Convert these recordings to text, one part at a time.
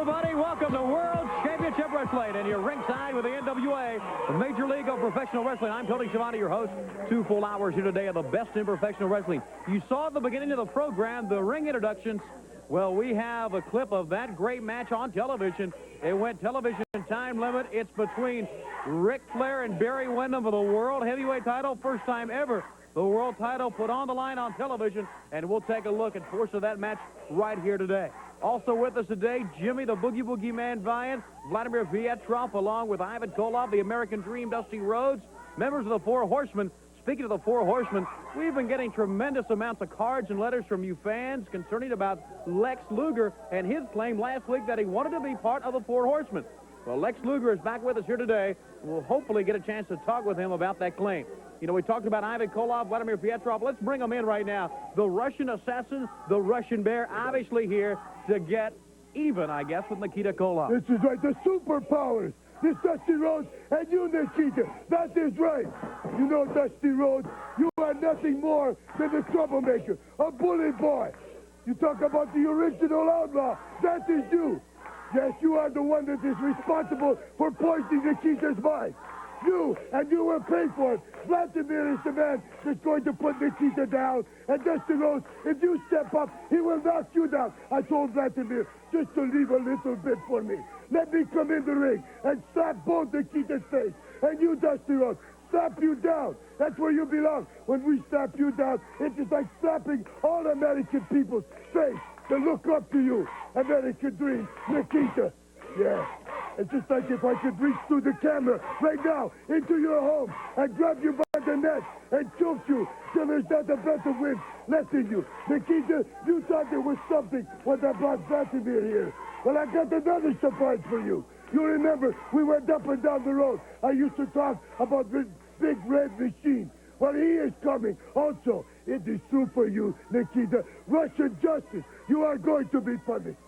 everybody. Welcome to World Championship Wrestling, and you're ringside with the NWA, the Major League of Professional Wrestling. I'm Tony Schiavone, your host. 2 full hours here today of the best in professional wrestling. You saw at the beginning of the program the ring introductions. Well, we have a clip of that great match on television. It went television time limit. It's between Ric Flair and Barry Windham for the World Heavyweight title. First time ever the world title put on the line on television, and we'll take a look at portion of that match right here today. Also with us today, Jimmy the Boogie Woogie Man Valiant, Vladimir Vietrov, along with Ivan Koloff, the American Dream, Dusty Rhodes, members of the Four Horsemen. Speaking of the Four Horsemen, we've been getting tremendous amounts of cards and letters from you fans concerning about Lex Luger and his claim last week that he wanted to be part of the Four Horsemen. Well, Lex Luger is back with us here today. We'll hopefully get a chance to talk with him about that claim. You know, we talked about Ivan Koloff, Vladimir Vietrov. Let's bring them in right now. The Russian assassin, the Russian bear, obviously here to get even, I guess, with Nikita Koloff. This is right. The superpowers. This Dusty Rhodes and you, Nikita. That is right. You know, Dusty Rhodes, you are nothing more than the troublemaker, a bully boy. You talk about the original outlaw. That is you. Yes, you are the one that is responsible for poisoning Nikita's mind. You, and you will pay for it. Vladimir is the man that's going to put Nikita down. And Dusty Rhodes, if you step up, he will knock you down. I told Vladimir just to leave a little bit for me. Let me come in the ring and slap both Nikita's face. And you, Dusty Rhodes, slap you down. That's where you belong. When we slap you down, it's just like slapping all American people's face to look up to you. American Dream, Nikita. Yeah. It's just like if I could reach through the camera right now into your home and grab you by the neck and choke you till there's not a breath of wind left in you. Nikita, you thought there was something when I brought Vladimir here. Well, I got another surprise for you. You remember, we went up and down the road. I used to talk about this big red machine. Well, he is coming. Also, it is true for you, Nikita. Russian justice. You are going to be punished.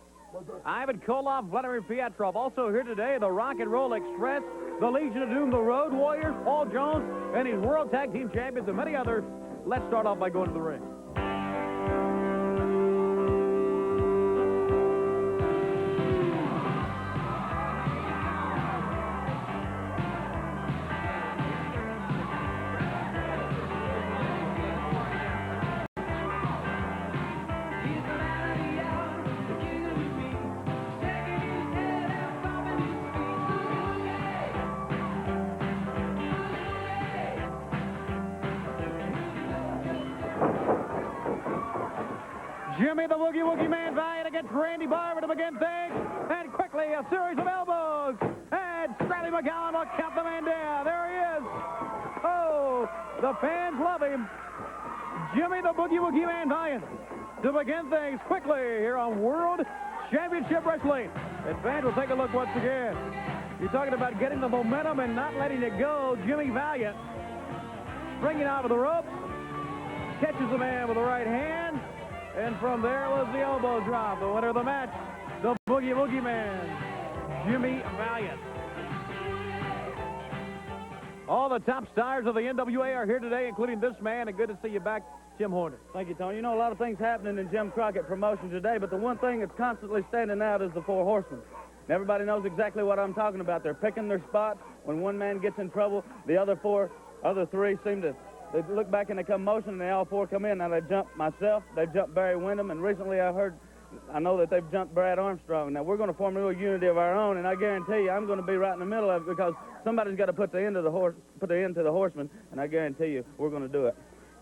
Ivan Koloff, Vladimir Vietrov. Also here today, the Rock and Roll Express, the Legion of Doom, the Road Warriors, Paul Jones, and his World Tag Team Champions, and many others. Let's start off by going to the ring. Jimmy the Boogie Woogie Man Valiant against Randy Barber to begin things. And quickly a series of elbows. And Scrappy McGowan will count the man down. There he is. Oh, the fans love him. Jimmy the Boogie Woogie Man Valiant to begin things quickly here on World Championship Wrestling. And fans will take a look once again. You're talking about getting the momentum and not letting it go. Jimmy Valiant springing out of the ropes. Catches the man with the right hand. And from there was the elbow drop. The winner of the match, the Boogie Woogie Man, Jimmy Valiant. All the top stars of the NWA are here today, including this man, and good to see you back, Jim Horner. Thank you, Tony. You know, a lot of things happening in Jim Crockett Promotions today, but the one thing that's constantly standing out is the Four Horsemen. And everybody knows exactly what I'm talking about. They're picking their spot. When one man gets in trouble, the other three seem to... They look back and they come motion, and they all four come in. Now, they jumped myself, they jumped Barry Windham, and recently I know that they've jumped Brad Armstrong. Now, we're going to form a little unity of our own, and I guarantee you I'm going to be right in the middle of it because somebody's got to put the end to the horseman, and I guarantee you we're going to do it.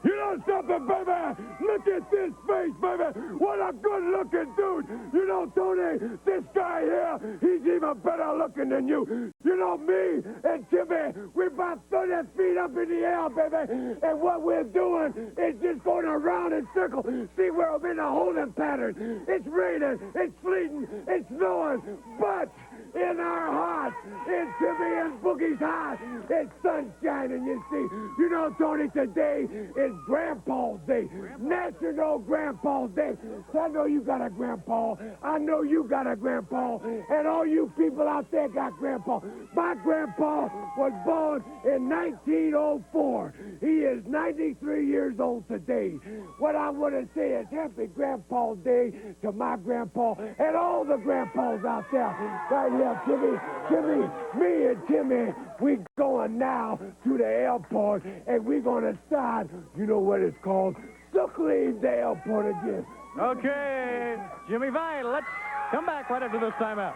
You know something, baby? Look at this face, baby. What a good-looking dude. You know, Tony, this guy here, he's even better looking than you. You know, me and Jimmy, we're about 30 feet up in the air, baby. And what we're doing is just going around in circles. See, we're in a holding pattern. It's raining, it's sleeting, it's snowing, but in our hearts, in Jimmy and Boogie's heart, it's sunshine, you see. You know, Tony, today is Grandpa's Day. National Grandpa's Day. So I know you got a grandpa. I know you got a grandpa. And all you people out there got grandpa. My grandpa was born in 1904. He is 93 years old today. What I want to say is happy Grandpa Day to my grandpa and all the grandpas out there. Right here, Timmy, me and Timmy, we going now to the airport, and we're going to start, you know what it's called, circling the airport again. Okay, Jimmy Vine, let's come back right after this timeout.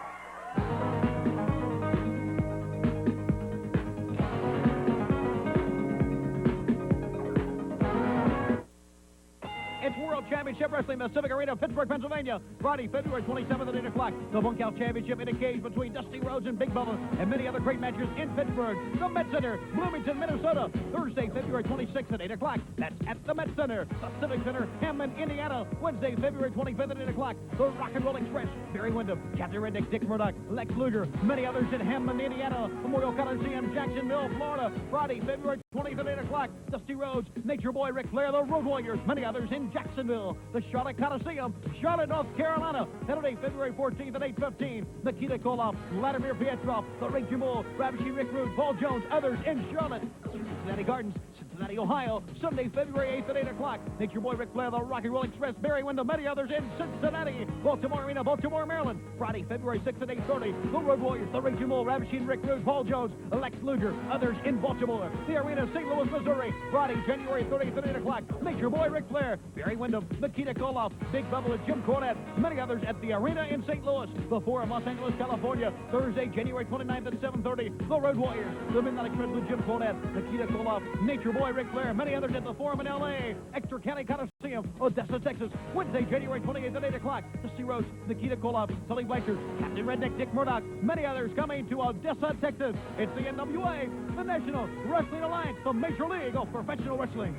It's World Championship Wrestling, the Civic Arena, Pittsburgh, Pennsylvania. Friday, February 27th at 8 o'clock. The Bunkhouse Championship in a cage between Dusty Rhodes and Big Bubba and many other great matches in Pittsburgh. The Met Center, Bloomington, Minnesota. Thursday, February 26th at 8 o'clock. That's at the Met Center. The Civic Center, Hammond, Indiana. Wednesday, February 25th at 8 o'clock. The Rock and Roll Express, Barry Windham, Captain Redneck, Dick Murdoch, Lex Luger, many others in Hammond, Indiana. Memorial Coliseum, Jacksonville, Florida. Friday, February 20th at 8 o'clock. Dusty Rhodes, Nature Boy, Ric Flair, the Road Warriors, many others in Jacksonville. The Charlotte Coliseum, Charlotte, North Carolina. Saturday, February 14th at 8:15. Nikita Koloff, Vladimir Pietrov, the Raging Bull, Ravishing Rick Rude, Paul Jones, others in Charlotte. Cincinnati Gardens, Cincinnati, Ohio. Sunday, February 8th at 8 o'clock. Nature Boy, Ric Flair, the Rock and Roll Express, Barry Windham, many others in Cincinnati. Baltimore Arena, Baltimore, Maryland. Friday, February 6th at 8:30. The Road Warriors, the Raging Bull, Ravishing Rick Rude, Paul Jones, Lex Luger, others in Baltimore. The Arena, St. Louis, Missouri. Friday, January 30th at 8 o'clock. Nature Boy, Ric Flair, Barry Windham, Nikita Koloff, Big Bubba and Jim Cornette, many others at the Arena in St. Louis. The Forum, Los Angeles, California. Thursday, January 29th at 7:30. The Road Warriors, the Midnight Express with Jim Cornette, Nikita Koloff, Nature Boy, Ric Flair, many others at the Forum in L.A. Exeter County Coliseum, Odessa, Texas. Wednesday, January 28th at 8 o'clock. Dusty Rhodes, Nikita Koloff, Tully Blanchard, Captain Redneck, Dick Murdoch, many others coming to Odessa, Texas. It's the NWA, the National Wrestling Alliance, the Major League of Professional Wrestling.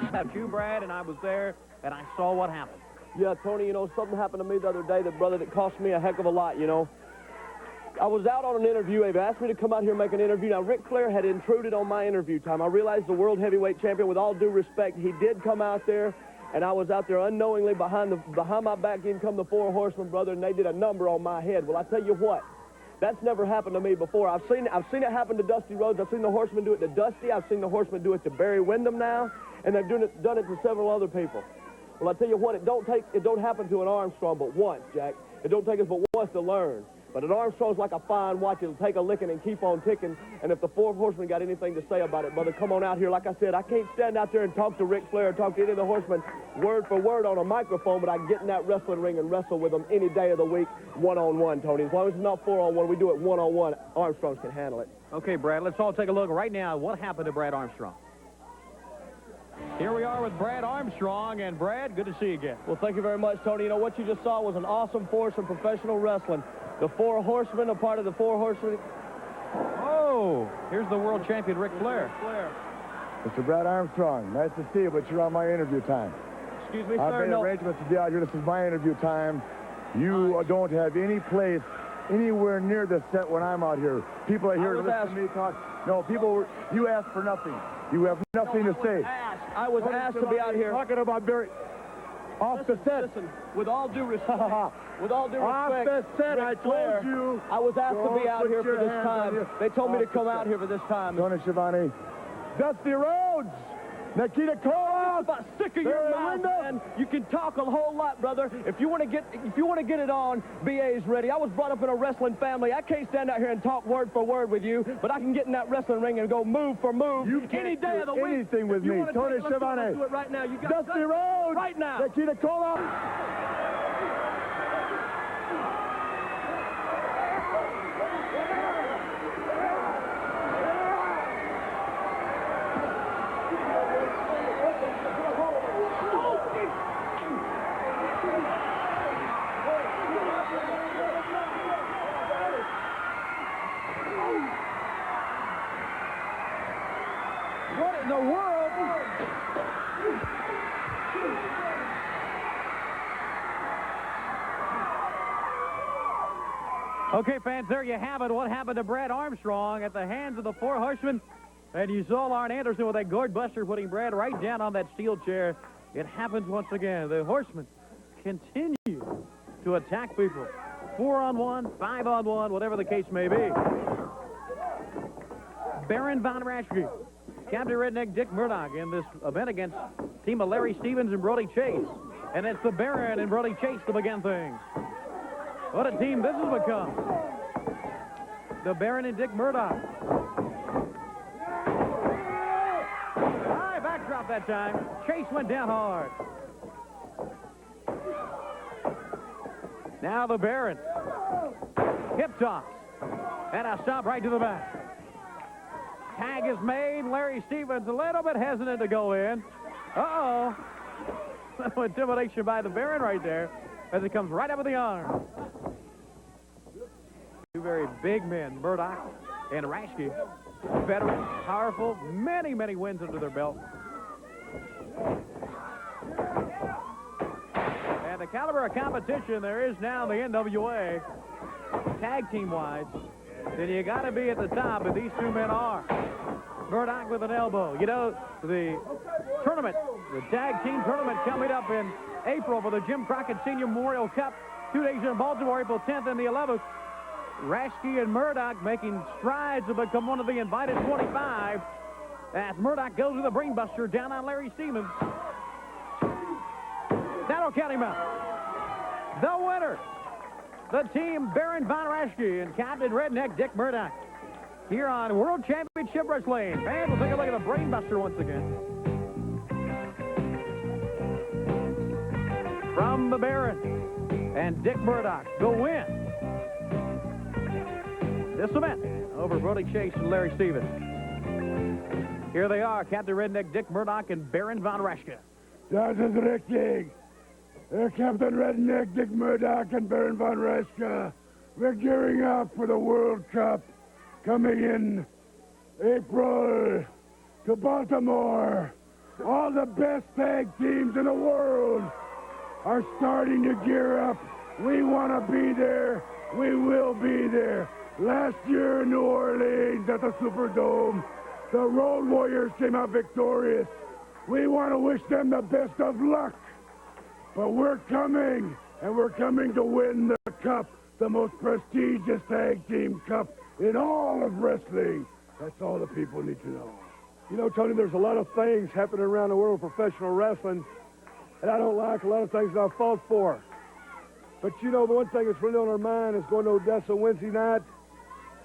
About you, Brad, and I was there, and I saw what happened. Yeah, Tony, you know, something happened to me the other day that cost me a heck of a lot, you know. I was out on an interview. They asked me to come out here and make an interview. Now, Ric Flair had intruded on my interview time. I realized the world heavyweight champion, with all due respect, he did come out there, and I was out there unknowingly behind my back. In come the Four Horsemen, brother, and they did a number on my head. Well, I tell you what, that's never happened to me before. I've seen it happen to Dusty Rhodes. I've seen the Horsemen do it to Dusty. I've seen the Horsemen do it to Barry Windham now, and they've done it to several other people. Well, I tell you what, it don't happen to an Armstrong but once, Jack. It don't take us but once to learn. But an Armstrong's like a fine watch. It'll take a licking and keep on ticking. And if the Four Horsemen got anything to say about it, brother, come on out here. Like I said, I can't stand out there and talk to Ric Flair or talk to any of the Horsemen word for word on a microphone, but I can get in that wrestling ring and wrestle with them any day of the week, one-on-one, Tony. As long as it's not four-on-one, we do it one-on-one. Armstrongs can handle it. Okay, Brad, let's all take a look right now. What happened to Brad Armstrong? Here we are with Brad Armstrong, and Brad, good to see you again. Well, thank you very much, Tony. You know, what you just saw was an awesome force of professional wrestling. The Four Horsemen, a part of the Four Horsemen. Oh, here's the world champion, Ric Flair. Mr. Brad Armstrong, nice to see you, but you're on my interview time. Excuse me, I've sir. made arrangements to be out here. This is my interview time. You don't have any place anywhere near the set when I'm out here. People are here to listen to me talk. No, you ask for nothing. You have nothing to say. I was asked to be out here. Talking about Barry. Off the set. Listen, with all due respect, Off the set, I told you. I was asked to be out here for this time. They told me to come out set. here for this time. Tony Schiavone. Dusty Rhodes. Nikita Koloff. About sick of your mouth, man. You can talk a whole lot, brother. If you want to get it on, BA's ready. I was brought up in a wrestling family. I can't stand out here and talk word for word with you, but I can get in that wrestling ring and go move for move any day of the week. Anything with me. Tony Schiavone. Let's do it right now. You got Dusty Rhodes. right now. Nikita Koloff. What in the world? Okay, fans, there you have it. What happened to Brad Armstrong at the hands of the Four Horsemen? And you saw Arn Anderson with that gourd buster putting Brad right down on that steel chair. It happens once again. The Horsemen continue to attack people. 4-on-1, 5-on-1, whatever the case may be. Baron Von Raschke, Captain Redneck Dick Murdoch in this event against team of Larry Stevens and Brody Chase. And it's the Baron and Brody Chase to begin things. What a team this has become. The Baron and Dick Murdoch. High backdrop that time. Chase went down hard. Now the Baron. Hip toss. And a stop right to the back. Tag is made. Larry Stevens a little bit hesitant to go in. Uh-oh. Intimidation by the Baron right there as it comes right up with the arm. Two very big men, Murdoch and Raschke. Veterans, powerful, many, many wins under their belt. And the caliber of competition there is now in the NWA, tag team-wise, then you got to be at the top, and these two men are. Murdoch with an elbow. You know, the tournament, the tag team tournament coming up in April for the Jim Crockett Senior Memorial Cup, 2 days in Baltimore, April 10th and the 11th. Raschke and Murdoch making strides to become one of the invited 25 as Murdoch goes with a brainbuster down on Larry Stevens. That'll count him out. The winner, the team Baron Von Raschke and Captain Redneck Dick Murdoch here on World Championship Wrestling. Fans, we'll take a look at the brainbuster once again. From the Baron and Dick Murdoch, the win. This event over Brody Chase and Larry Stevens. Here they are, Captain Redneck Dick Murdoch and Baron Von Raschke. Das ist richtig. Captain Redneck, Dick Murdoch, and Baron Von Raschke. We're gearing up for the World Cup coming in April to Baltimore. All the best tag teams in the world are starting to gear up. We want to be there. We will be there. Last year in New Orleans at the Superdome, the Road Warriors came out victorious. We want to wish them the best of luck. But we're coming, and we're coming to win the cup, the most prestigious tag team cup in all of wrestling. That's all the people need to know. You know, Tony, there's a lot of things happening around the world of professional wrestling, and I don't like a lot of things that I've fought for. But, you know, the one thing that's really on our mind is going to Odessa Wednesday night,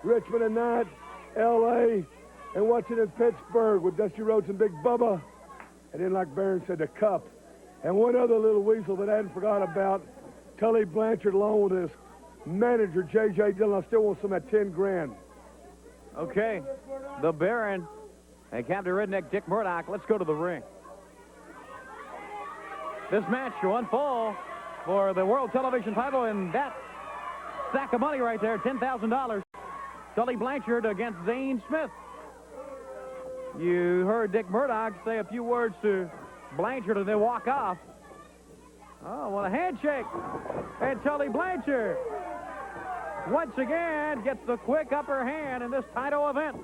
Richmond tonight, L.A., and watching in Pittsburgh with Dusty Rhodes and Big Bubba. And then, like Baron said, the cup. And one other little weasel that I hadn't forgot about, Tully Blanchard, along with his manager, J.J. Dillon. I still want some at 10 grand. Okay, the Baron and Captain Redneck Dick Murdoch. Let's go to the ring. This match will unfold for the World Television title, and that sack of money right there, $10,000. Tully Blanchard against Zane Smith. You heard Dick Murdoch say a few words to Blanchard and then walk off. Oh, what a handshake. And Tully Blanchard once again gets the quick upper hand in this title event.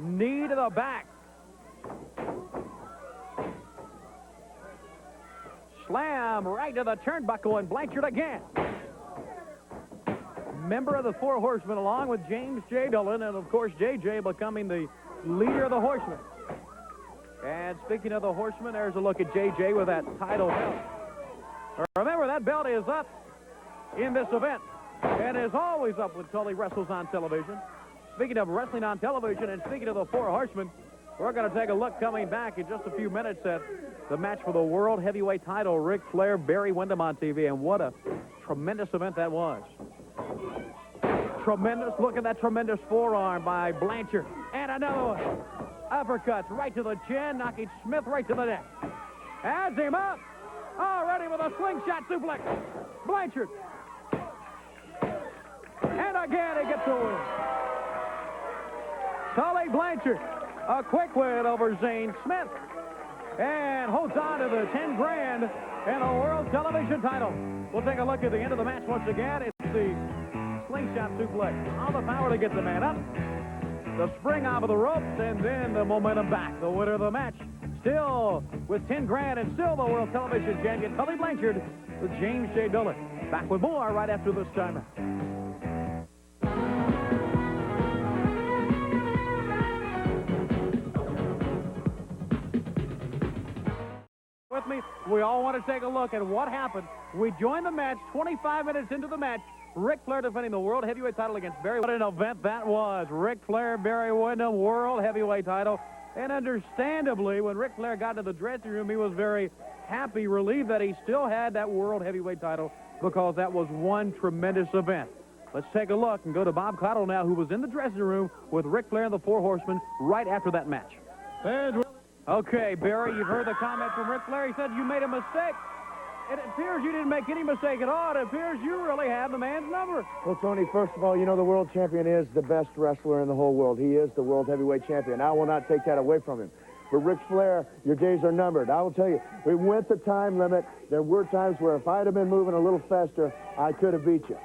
Knee to the back. Slam right to the turnbuckle, and Blanchard again. Member of the Four Horsemen, along with James J. Dillon, and of course J.J. becoming the leader of the Horsemen. And speaking of the Horsemen, there's a look at J.J. with that title belt. Remember, that belt is up in this event, and is always up when Tully wrestles on television. Speaking of wrestling on television, and speaking of the Four Horsemen, we're going to take a look coming back in just a few minutes at the match for the World Heavyweight title, Ric Flair, Barry Windham on TV, and what a tremendous event that was. Tremendous, look at that tremendous forearm by Blanchard. And another one. Uppercuts right to the chin, knocking Smith right to the neck. Adds him up. Already with a slingshot suplex. Blanchard. And again he gets the win. Tully Blanchard, a quick win over Zane Smith. And holds on to the 10 grand and a World Television title. We'll take a look at the end of the match once again. It's the slingshot suplex. All the power to get the man up. The spring off of the ropes, and then the momentum back. The winner of the match still with 10 grand and still the world television champion, Tully Blanchard, with James J. Dillon. Back with more right after this timeout. With me, we all want to take a look at what happened. We joined the match 25 minutes into the match. Ric Flair defending the World Heavyweight title against Barry. What an event that was. Ric Flair, Barry Windham, World Heavyweight title. And understandably, when Ric Flair got to the dressing room, he was very happy, relieved that he still had that World Heavyweight title because that was one tremendous event. Let's take a look and go to Bob Cottle now, who was in the dressing room with Ric Flair and the Four Horsemen right after that match. Okay, Barry, you've heard the comment from Ric Flair. He said you made a mistake. It appears you didn't make any mistake at all. It appears you really have the man's number. Well, Tony, first of all, you know the world champion is the best wrestler in the whole world. He is the world heavyweight champion. I will not take that away from him. But Ric Flair, your days are numbered. I will tell you, we went the time limit. There were times where if I'd have been moving a little faster, I could have beat you.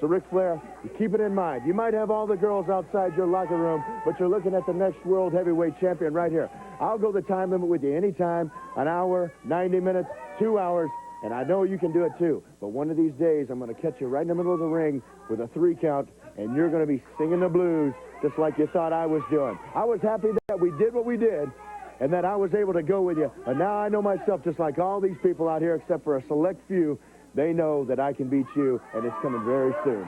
So, Ric Flair, you keep it in mind. You might have all the girls outside your locker room, but you're looking at the next world heavyweight champion right here. I'll go the time limit with you anytime, an hour, 90 minutes, 2 hours, and I know you can do it too. But one of these days, I'm going to catch you right in the middle of the ring with a 3 count, and you're going to be singing the blues just like you thought I was doing. I was happy that we did what we did, and that I was able to go with you. And now I know myself, just like all these people out here, except for a select few, they know that I can beat you, and it's coming very soon.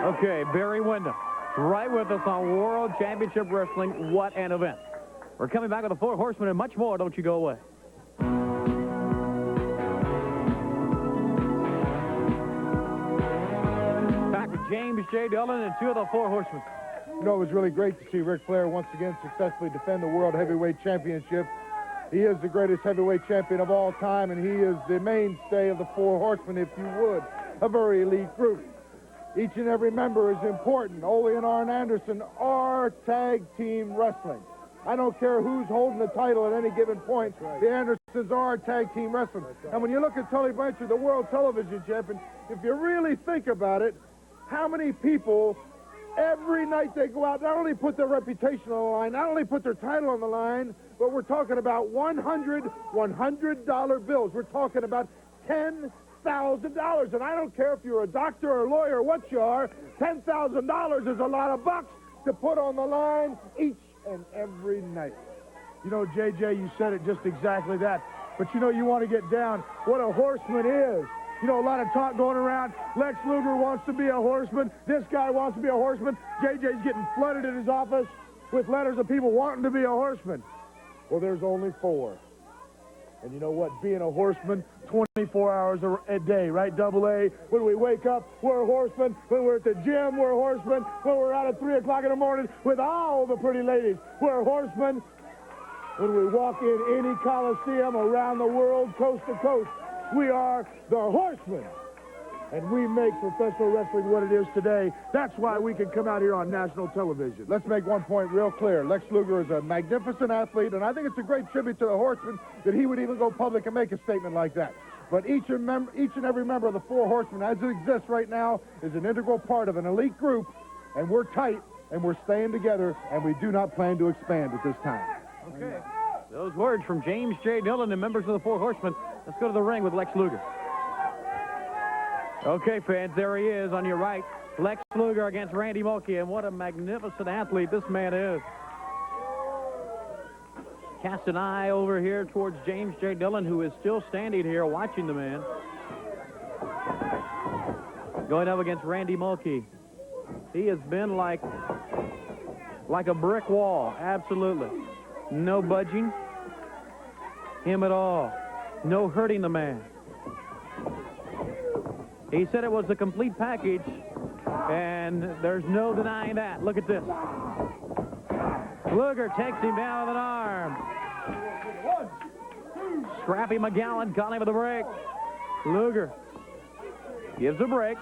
Okay, Barry Windham, right with us on World Championship Wrestling. What an event. We're coming back with the Four Horsemen and much more. Don't you go away. Back with James J. Dillon and 2 of the Four Horsemen. You know, it was really great to see Ric Flair once again successfully defend the World Heavyweight Championship. He is the greatest heavyweight champion of all time, and he is the mainstay of the Four Horsemen, if you would, a very elite group. Each and every member is important. Ole and Arn Anderson are tag team wrestling. I don't care who's holding the title at any given point. Right. The Andersons are tag team wrestling. Right. And when you look at Tully Blanchard, the world television champion, if you really think about it, how many people every night they go out, not only put their reputation on the line, not only put their title on the line, but we're talking about $100 bills. We're talking about $10,000. And I don't care if you're a doctor or a lawyer or what you are, $10,000 is a lot of bucks to put on the line each and every night. You know, JJ, you said it just exactly that. But you know, you want to get down what a horseman is. You know, a lot of talk going around. Lex Luger wants to be a horseman. This guy wants to be a horseman. JJ's getting flooded in his office with letters of people wanting to be a horseman. Well, there's only 4. And you know what? Being a horseman, 24 hours a day, right, Double A? When we wake up, we're a horseman. When we're at the gym, we're a horseman. When we're out at 3 o'clock in the morning with all the pretty ladies, we're a horseman. When we walk in any coliseum around the world, coast to coast, we are the horsemen. And we make professional wrestling what it is today. That's why we can come out here on national television. Let's make one point real clear. Lex Luger is a magnificent athlete, and I think it's a great tribute to the Horsemen that he would even go public and make a statement like that. But each and every member of the Four Horsemen, as it exists right now, is an integral part of an elite group, and we're tight, and we're staying together, and we do not plan to expand at this time. Okay. Those words from James J. Dillon and members of the Four Horsemen. Let's go to the ring with Lex Luger. Okay, fans, there he is on your right. Lex Luger against Randy Mulkey, and what a magnificent athlete this man is. Cast an eye over here towards James J. Dillon, who is still standing here watching the man. Going up against Randy Mulkey. He has been like a brick wall, absolutely. No budging him at all. No hurting the man. He said it was a complete package, and there's no denying that. Look at this. Luger takes him down with an arm. Scrappy McGowan calling for the break. Luger gives a break.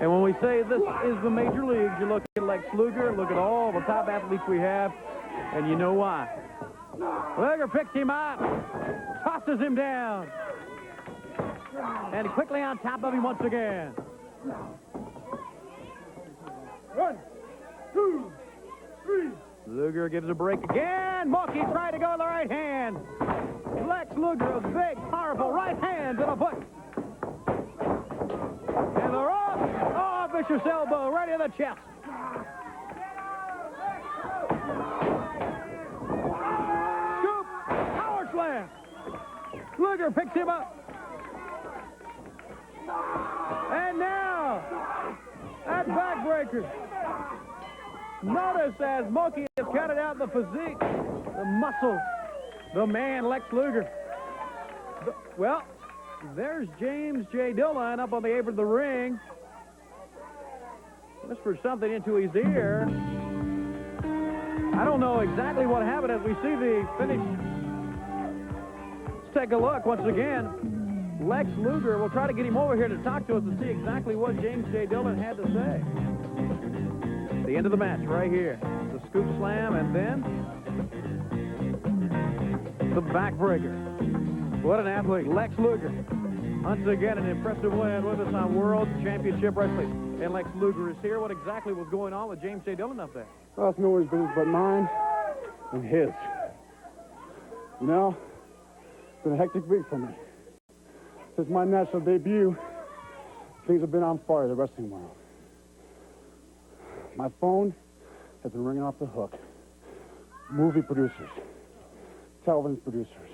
And when we say this is the major leagues, you look at Lex Luger, look at all the top athletes we have, and you know why. Luger picks him up, tosses him down, and quickly on top of him once again. 1, 2, Luger gives a break again. Mookie trying to go to the right hand. Lex Luger, a big, powerful right hand to the foot. And they're off. Oh, vicious elbow right in the chest. Scoop. Power slam. Luger picks him up. And now, that backbreaker. Notice as Mookie has cut it out the physique, the muscle, the man, Lex Luger. Well, there's James J. Dillon up on the apron of the ring. Whispered something into his ear. I don't know exactly what happened as we see the finish. Let's take a look once again. Lex Luger, we'll try to get him over here to talk to us and see exactly what James J. Dillon had to say. The end of the match right here. The scoop slam and then the backbreaker. What an athlete. Lex Luger. Once again, an impressive win with us on World Championship Wrestling. And Lex Luger is here. What exactly was going on with James J. Dillon up there? Well, it's nobody's business but mine and his. You know, it's been a hectic week for me. Since my national debut, things have been on fire in the wrestling world. My phone has been ringing off the hook. Movie producers, television producers,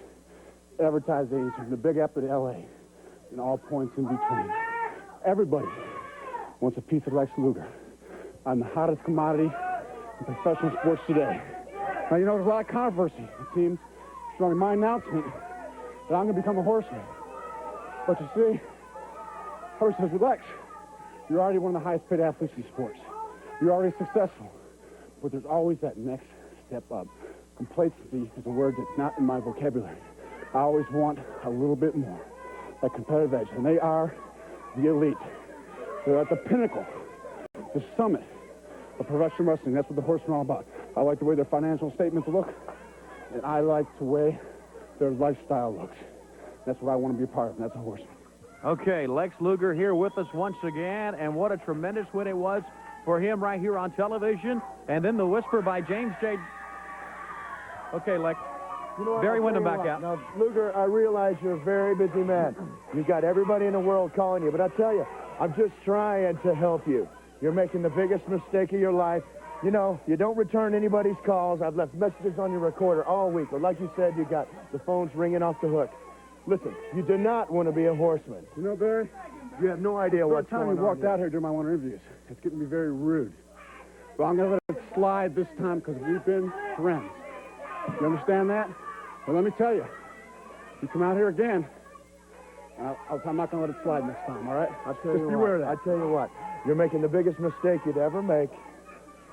advertising agents from the Big Apple to L.A., and all points in between. Everybody wants a piece of Lex Luger. I'm the hottest commodity in professional sports today. Now, you know, there's a lot of controversy, it seems, surrounding my announcement that I'm going to become a horseman. But you see, everybody says, Lex, you're already one of the highest paid athletes in sports. You're already successful. But there's always that next step up. Complacency is a word that's not in my vocabulary. I always want a little bit more. That competitive edge. And they are the elite. They're at the pinnacle, the summit of professional wrestling. That's what the Horsemen are all about. I like the way their financial statements look, and I like the way their lifestyle looks. That's what I want to be a part of, and that's a Horseman. Okay, Lex Luger here with us once again, and what a tremendous win it was for him right here on television. And then the whisper by James J. Okay, Lex. You know what, Barry I'll tell Windham you back what. out. Now, Luger, I realize you're a very busy man. You've got everybody in the world calling you, but I tell you, I'm just trying to help you. You're making the biggest mistake of your life. You know, you don't return anybody's calls. I've left messages on your recorder all week, but like you said, you got the phones ringing off the hook. Listen, you do not want to be a horseman. You know, Barry, You have no idea what's every time going you on walked here. out here during my one interviews, it's getting to be very rude. But I'm going to let it slide this time because we've been friends. You understand that? Well, let me tell you, if you come out here again, I'm not going to let it slide next time, all right? I tell Just you beware what, of that. I tell you what, you're making the biggest mistake you'd ever make.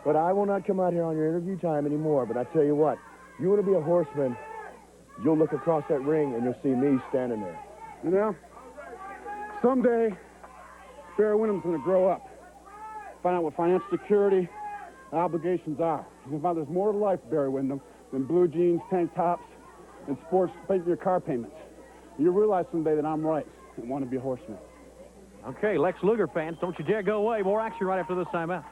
But I will not come out here on your interview time anymore. But I tell you what, you want to be a horseman, you'll look across that ring and you'll see me standing there. You know, someday, Barry Windham's going to grow up, find out what financial security and obligations are. He's going to find there's more to life, Barry Windham, than blue jeans, tank tops, and sports, paying your car payments. You'll realize someday that I'm right and want to be a horseman. Okay, Lex Luger fans, don't you dare go away. More action right after this timeout.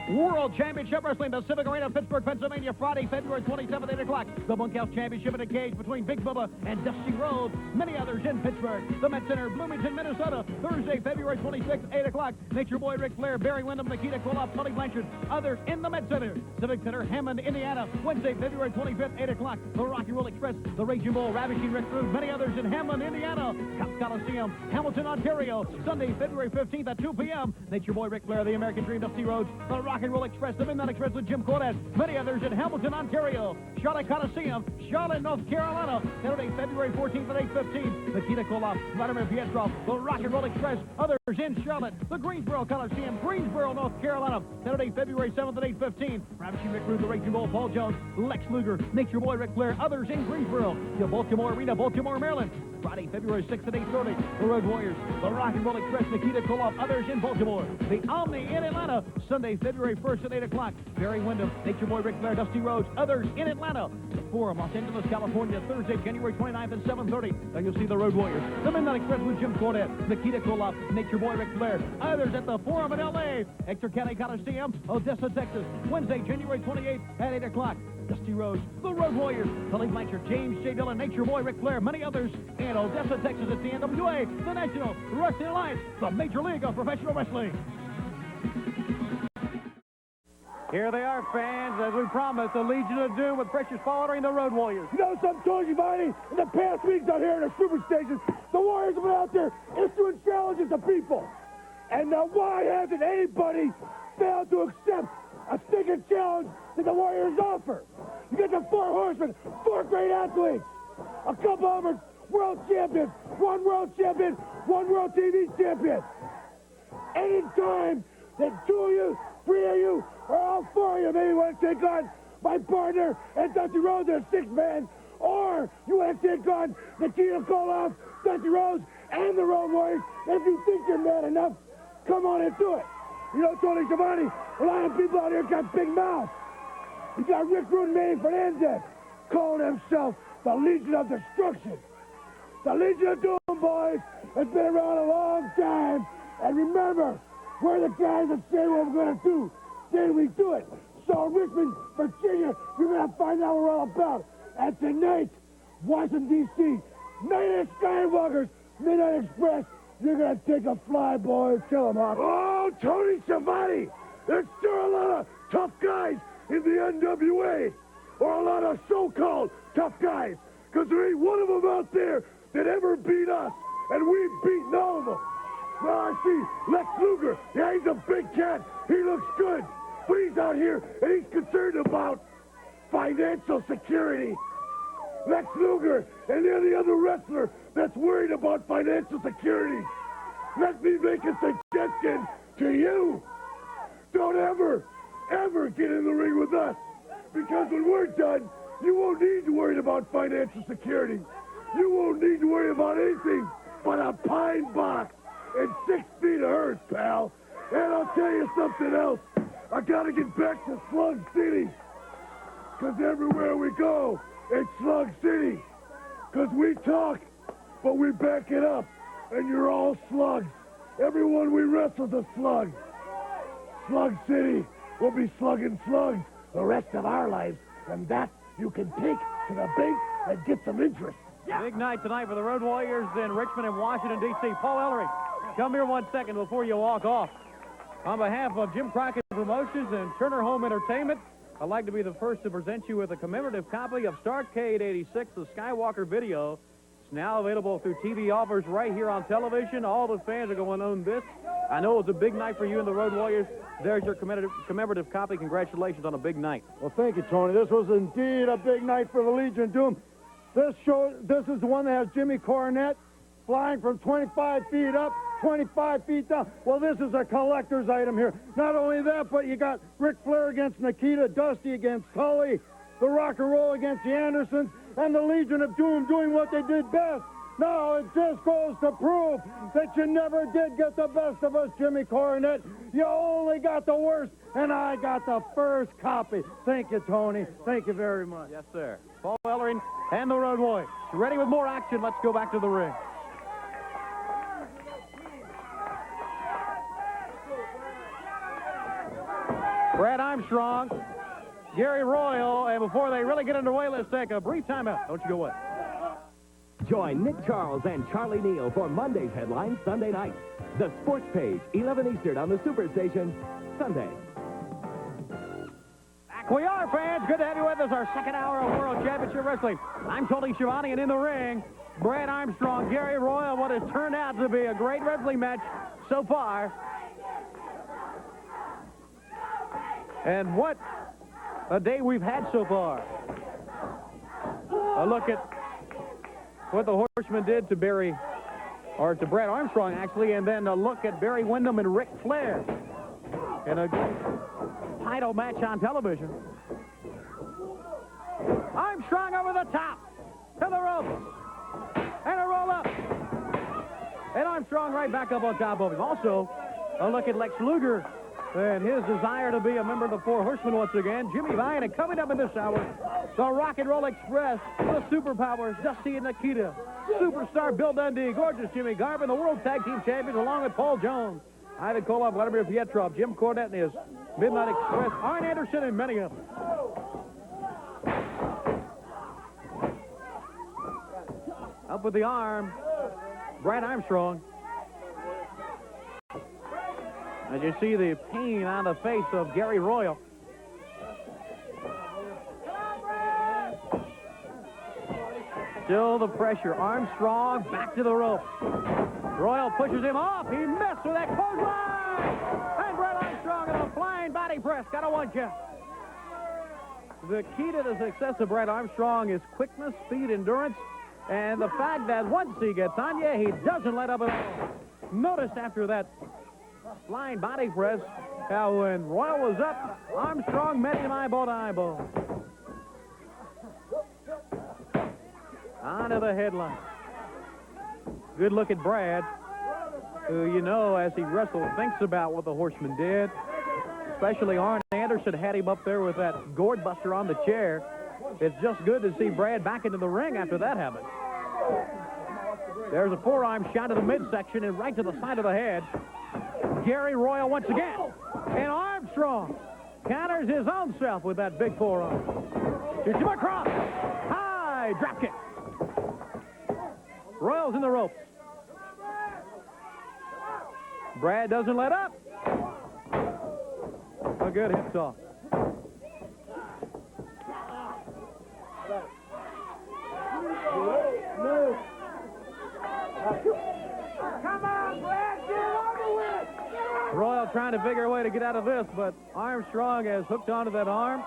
World Championship Wrestling, Pacific Arena, Pittsburgh, Pennsylvania, Friday, February 27th, 8 o'clock. The Bunkhouse Championship in a cage between Big Bubba and Dusty Rhodes. Many others in Pittsburgh. The Met Center, Bloomington, Minnesota. Thursday, February 26th, 8 o'clock. Nature Boy Ric Flair, Barry Windham, Nikita Koloff, Tully Blanchard. Others in the Met Center. Civic Center, Hammond, Indiana. Wednesday, February 25th, 8 o'clock. The Rock and Roll Express, the Raging Bull, Ravishing Rick Rude. Many others in Hammond, Indiana. Cox Coliseum, Hamilton, Ontario. Sunday, February 15th at 2 p.m. Nature Boy Ric Flair, the American Dream, Dusty Rhodes. The Rock and Roll Express, the Midnight Express with Jim Cornette. Many others in Hamilton, Ontario. Charlotte Coliseum, Charlotte, North Carolina. Saturday, February 14th at 8:15. Nikita Koloff, Vladimir Pietrov, the Rock and Roll Express. Others in Charlotte, the Greensboro Coliseum, Greensboro, North Carolina. Saturday, February 7th at 8:15. Ravishing Rick Rude, the Raging Bull, Paul Jones, Lex Luger, Nature Boy Ric Flair, others in Greensboro. The Baltimore Arena, Baltimore, Maryland. Friday, February 6th at 8:30. The Road Warriors, the Rock and Roll Express, Nikita Koloff, others in Baltimore. The Omni in Atlanta. Sunday, February 1st at 8 o'clock. Barry Windham, Nature Boy Ric Flair, Dusty Rhodes, others in Atlanta. The Forum, Los Angeles, California. Thursday, January 29th at 7:30. There you'll see the Road Warriors. The Midnight Express with Jim Cornette, Nikita Koloff, Nature Boy Ric Flair. Others at the Forum in L.A. Hector County Coliseum, Odessa, Texas. Wednesday, January 28th at 8 o'clock. Dusty Rhodes, the Road Warriors, Tully Blanchard, James J. Dillon, Nature Boy Ric Flair, many others in Odessa, Texas at the NWA, the National Wrestling Alliance, the Major League of Professional Wrestling. Here they are, fans, as we promised, the Legion of Doom with Precious Paul entering the Road Warriors. You know something, Tony Giovanni? In the past weeks out here in the superstations, the Warriors have been out there issuing challenges to people. And now why hasn't anybody failed to accept a stinking challenge that the Warriors offer? You get the 4 horsemen, 4 great athletes. A couple of them are world champions, 1 world champion, 1 world TV champion. Anytime that 2 of you, 3 of you, or all 4 of you maybe want to take on my partner and Dusty Rhodes in a 6-man, or you want to take on Nikita Koloff, Dusty Rhodes, and the Road Warriors, if you think you're man enough, come on and do it. You know, Tony Giovanni, a lot of people out here got big mouths. You got Rick Rude and Manny Fernandez calling himself the Legion of Destruction. The Legion of Doom, boys, has been around a long time. And remember, we're the guys that say what we're going to do. Then we do it. So in Richmond, Virginia, you're going to find out what we're all about. And tonight, Washington, D.C., Night of Skywalkers, Midnight Express, you're going to take a fly, boys. Kill them off. Oh, Tony Schiavone! There's sure a lot of tough guys in the NWA. Or a lot of so-called tough guys. Because there ain't one of them out there that ever beat us. And we've beaten all of them. Now I see Lex Luger. Yeah, he's a big cat. He looks good. But he's out here and he's concerned about financial security. Lex Luger and any other wrestler that's worried about financial security. Let me make a suggestion to you. Don't ever get in the ring with us. Because when we're done, you won't need to worry about financial security. You won't need to worry about anything but a pine box and 6 feet of earth, pal. And I'll tell you something else. I gotta get back to Slug City. Because everywhere we go, it's Slug City. Because we talk, but we back it up. And you're all slugs. Everyone we wrestle's a slug. Slug City will be slugging slugs the rest of our lives. And that you can take to the bank and get some interest. Big night tonight for the Road Warriors in Richmond and Washington, D.C. Paul Ellering, come here 1 second before you walk off. On behalf of Jim Crockett Promotions and Turner Home Entertainment, I'd like to be the first to present you with a commemorative copy of Starrcade 86, the Skywalker video. It's now available through TV offers right here on television. All the fans are going to own this. I know it was a big night for you and the Road Warriors. There's your commemorative copy. Congratulations on a big night. Well, thank you, Tony. This was indeed a big night for the Legion of Doom. This is the one that has Jimmy Cornette flying from 25 feet up, 25 feet down. Well, this is a collector's item here. Not only that, but you got Ric Flair against Nikita, Dusty against Tully, the Rock and Roll against the Andersons, and the Legion of Doom doing what they did best. Now, it just goes to prove that you never did get the best of us, Jimmy Cornette. You only got the worst, and I got the first copy. Thank you, Tony. Thank you very much. Yes, sir. Paul Ellering and the Road Warriors. Ready with more action. Let's go back to the ring. Brad Armstrong, Gary Royal, and before they really get underway, let's take a brief timeout. Don't you go away. Join Nick Charles and Charlie Neal for Monday's headlines Sunday night. The Sports Page, 11 Eastern on the Superstation, Sunday. Back we are, fans. Good to have you with us. Our second hour of World Championship Wrestling. I'm Tony Schiavone, and in the ring, Brad Armstrong, Gary Royal, what has turned out to be a great wrestling match so far. And what a day we've had so far. A look at what the Horsemen did to Barry or to Brad Armstrong, actually, and then a look at Barry Windham and Ric Flair in a title match on television. Armstrong over the top, to the ropes, and a roll up. And Armstrong right back up on top of him. Also, a look at Lex Luger and his desire to be a member of the Four Horsemen once again. Jimmy Vine, and coming up in this hour, the Rock and Roll Express, the Superpowers, Dusty and Nikita, Superstar Bill Dundee, Gorgeous Jimmy Garvin, the World Tag Team Champions, along with Paul Jones, Ivan Koloff, Vladimir Pietrov, Jim Cornette and his Midnight Express, Arn Anderson, and many others. Up with the arm, Brad Armstrong. As you see the pain on the face of Gary Royal. Still the pressure. Armstrong back to the rope. Royal pushes him off. He missed with that clothesline. And Brad Armstrong in a flying body press. Got a one count. The key to the success of Brad Armstrong is quickness, speed, endurance, and the fact that once he gets on you, he doesn't let up at all. Notice after that flying body press how when Royal was up, Armstrong met him eyeball to eyeball. Onto the headline. Good look at Brad, who, you know, as he wrestled, thinks about what the Horseman did. Especially Arn Anderson had him up there with that gourd buster on the chair. It's just good to see Brad back into the ring after that happened. There's a forearm shot to the midsection and right to the side of the head. Gary Royal once again. And Armstrong counters his own self with that big forearm. Shoots him across. High drop kick. Royal's in the ropes. Brad doesn't let up. A good hip toss. Come on, Brad, get over with! Royal trying to figure a way to get out of this, but Armstrong has hooked onto that arm.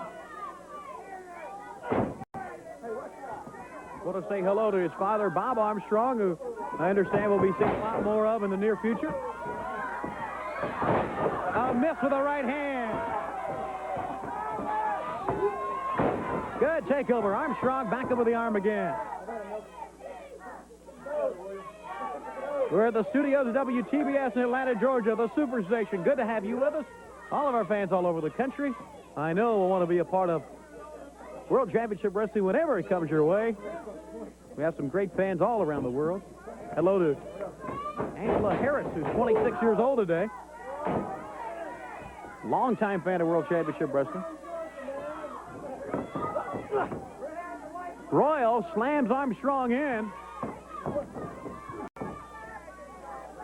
Want to say hello to his father, Bob Armstrong, who I understand we'll be seeing a lot more of in the near future. A miss with the right hand. Good takeover. Armstrong back up with the arm again. We're at the studios of WTBS in Atlanta, Georgia, the Superstation. Good to have you with us. All of our fans all over the country, I know will want to be a part of World Championship Wrestling whenever it comes your way. We have some great fans all around the world. Hello to Angela Harris, who's 26 years old today. Longtime fan of World Championship Wrestling. Royal slams Armstrong in.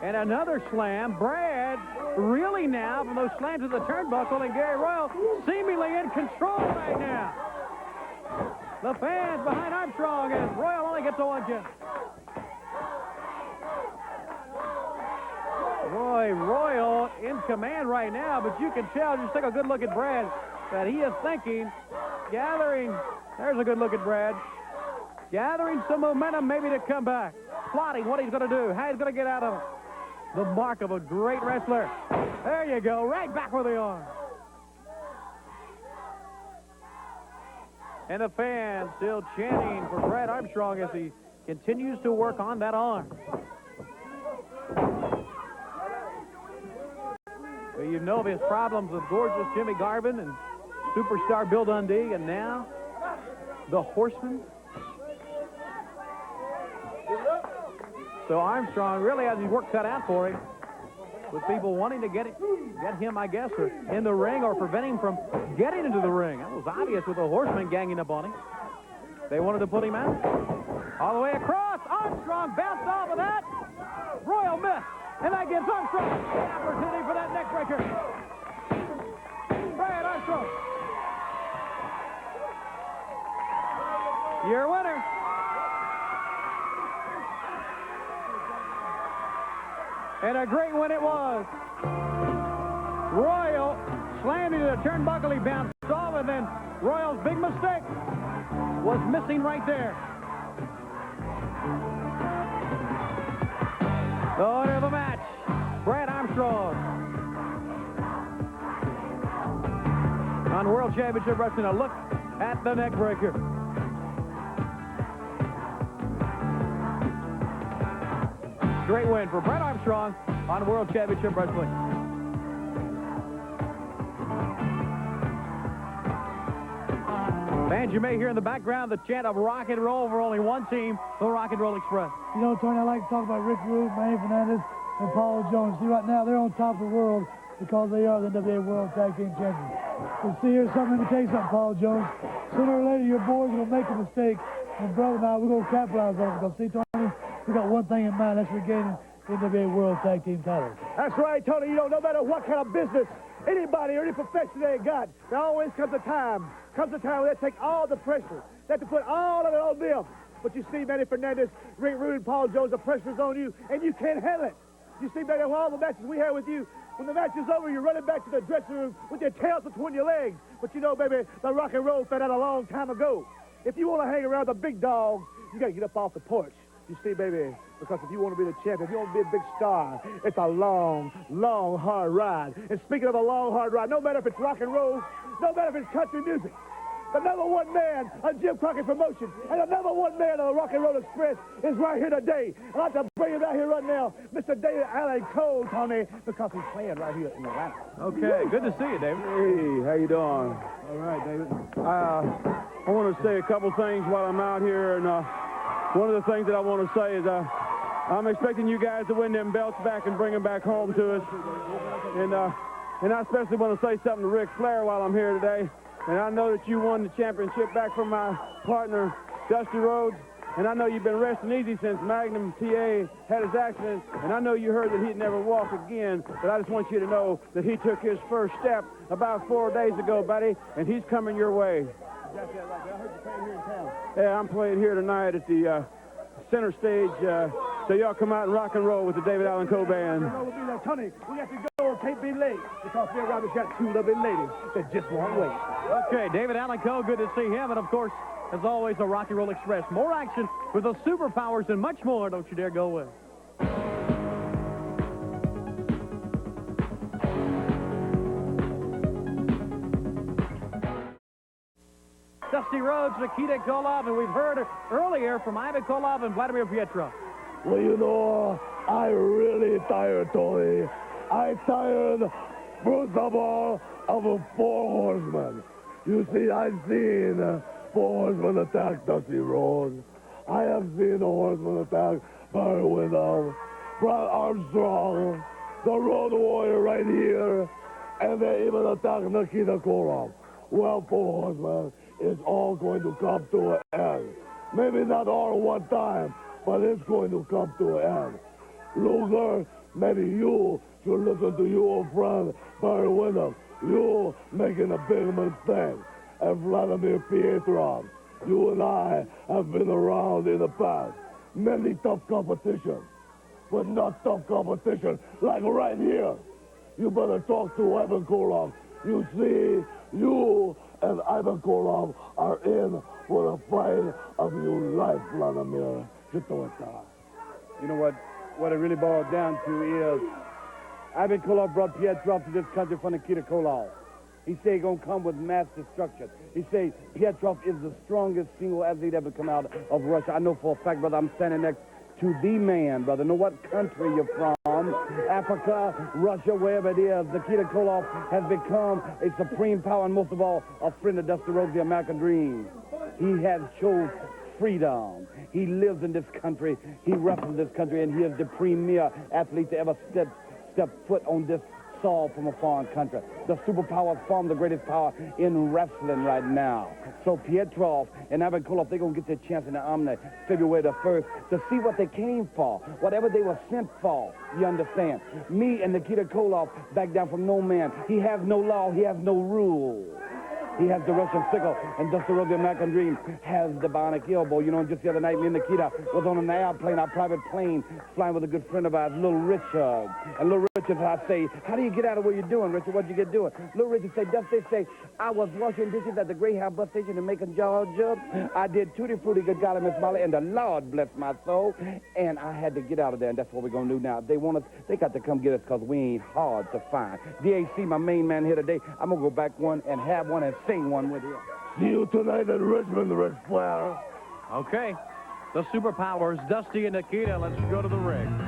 And another slam. Brad really now from those slams of the turnbuckle, and Gary Royal seemingly in control right now. The fans behind Armstrong, and Royal only gets a one count. Boy, Royal in command right now, but you can tell, just take a good look at Brad, that he is thinking, gathering, there's a good look at Brad, gathering some momentum maybe to come back, plotting what he's going to do, how he's going to get out of it. The mark of a great wrestler. There you go, right back with the arm. And the fans still chanting for Brad Armstrong as he continues to work on that arm. Well, you know of his problems with Gorgeous Jimmy Garvin and Superstar Bill Dundee, and now the Horseman. So Armstrong really has his work cut out for him, with people wanting to get him, I guess, or in the ring or prevent him from getting into the ring. That was obvious with the Horsemen ganging up on him. They wanted to put him out. All the way across. Armstrong bounced off of that. Royal missed. And that gives Armstrong an opportunity for that neck breaker. Brad Armstrong, your winner. And a great win it was. Royal slammed into the turnbuckle. He bounced off, and then Royal's big mistake was missing right there. Championship Wrestling. A look at the neck breaker. Great win for Brett Armstrong on World Championship Wrestling. Fans, you may hear in the background the chant of rock and roll for only one team, the Rock and Roll Express. You know, Tony, I like to talk about Rick Rude, Manny Fernandez, and Paul Jones. See, right now, they're on top of the world because they are the NWA World Tag Team Champions. But see, here's something, let me tell you something, Paul Jones. Sooner or later, your boys will make a mistake, and brother and I, we're going to capitalize on it. Because, see, Tony, we got one thing in mind, that's regaining the NWA World Tag Team titles. That's right, Tony. You know, no matter what kind of business anybody or any profession they got, there always comes a time where they take all the pressure. They have to put all of it on them. But you see, Manny Fernandez, Rick Rude, and Paul Jones, the pressure's on you, and you can't handle it. You see, Manny, all the matches we had with you, when the match is over, you're running back to the dressing room with your tails between your legs. But you know, baby, the rock and roll found out a long time ago. If you want to hang around the big dogs, you got to get up off the porch. You see, baby, because if you want to be the champion, if you want to be a big star, it's a long, long, hard ride. And speaking of a long, hard ride, no matter if it's rock and roll, no matter if it's country music, the number one man of Jim Crockett Promotion and the number one man of the Rock and Roll Express is right here today. I'd like to bring him out here right now, Mr. David Allen Cole, Tony, because he's playing right here in Atlanta. Okay, good to see you, David. Hey, how you doing? All right, David. I want to say a couple things while I'm out here, and one of the things that I want to say is I'm expecting you guys to win them belts back and bring them back home to us. And I especially want to say something to Ric Flair while I'm here today. And I know that you won the championship back from my partner, Dusty Rhodes. And I know you've been resting easy since Magnum TA had his accident. And I know you heard that he'd never walk again. But I just want you to know that he took his first step about 4 days ago, buddy. And he's coming your way. I heard you playing here in town. Yeah, I'm playing here tonight at the center stage. So y'all come out and rock and roll with the David Allen Cole Band. Tony, we have to go. Can't be late because Bill Roberts got two lovely ladies that just won't wait. Okay, David Allen Cole, good to see him. And, of course, as always, the Rock and Roll Express. More action with the superpowers and much more. Don't you dare go away. Dusty Rhodes, Nikita Koloff, and we've heard earlier from Ivan Koloff and Vladimir Pietrov. Well, you know, I really tired, Tony. I tired, first of all, of the Four Horsemen. You see, I've seen Four Horsemen attack Dusty Rhodes. I have seen the Horsemen attack Barry Windham, Brad Armstrong, the Road Warrior right here, and they even attacked Nikita Koloff. Well, Four Horsemen, it's all going to come to an end. Maybe not all at one time, but it's going to come to an end. Luger, maybe you should listen to your old friend Barry Windham. You're making a big mistake. And Vladimir Pietrov, you and I have been around in the past. Many tough competition, but not tough competition like right here. You better talk to Ivan Koloff. You see, you and Ivan Koloff are in for the fight of your life, Vladimir. You know what it really boils down to is Ivan Koloff brought Pietrov to this country for Nikita Koloff. He said he's going to come with mass destruction. He said Pietrov is the strongest single athlete ever come out of Russia. I know for a fact, brother, I'm standing next to the man, brother. Know what country you're from. Africa, Russia, wherever it is. Nikita Koloff has become a supreme power and most of all, a friend of Dusty Rhodes, the American dream. He has chose freedom. He lives in this country. He wrestles this country, and he is the premier athlete to ever step foot on this soil from a foreign country. The superpower form the greatest power in wrestling right now. So Pietrov and Ivan Koloff, they're going to get their chance in the Omni February the 1st to see what they came for, whatever they were sent for, you understand. Me and Nikita Koloff back down from no man. He has no law. He has no rules. He has the Russian sickle, and Dusty Rhodes, the American dream, has the bionic elbow. You know, just the other night, me and Nikita was on an airplane, our private plane, flying with a good friend of ours, Little Richard. And Little Richard, I say, how do you get out of what you're doing, Richard? What'd you get doing? Little Richard said, Dusty, say, I was washing dishes at the Greyhound bus station in Macon, Georgia. I did Tutti Frutti, good golly, Miss Molly, and the Lord bless my soul. And I had to get out of there, and that's what we're going to do now. If they want us, they got to come get us because we ain't hard to find. DAC, my main man here today, I'm going to go back one and have one and sing one with you. See you tonight at Richmond, Ric Flair. Okay. The Superpowers, Dusty and Nikita. Let's go to the ring.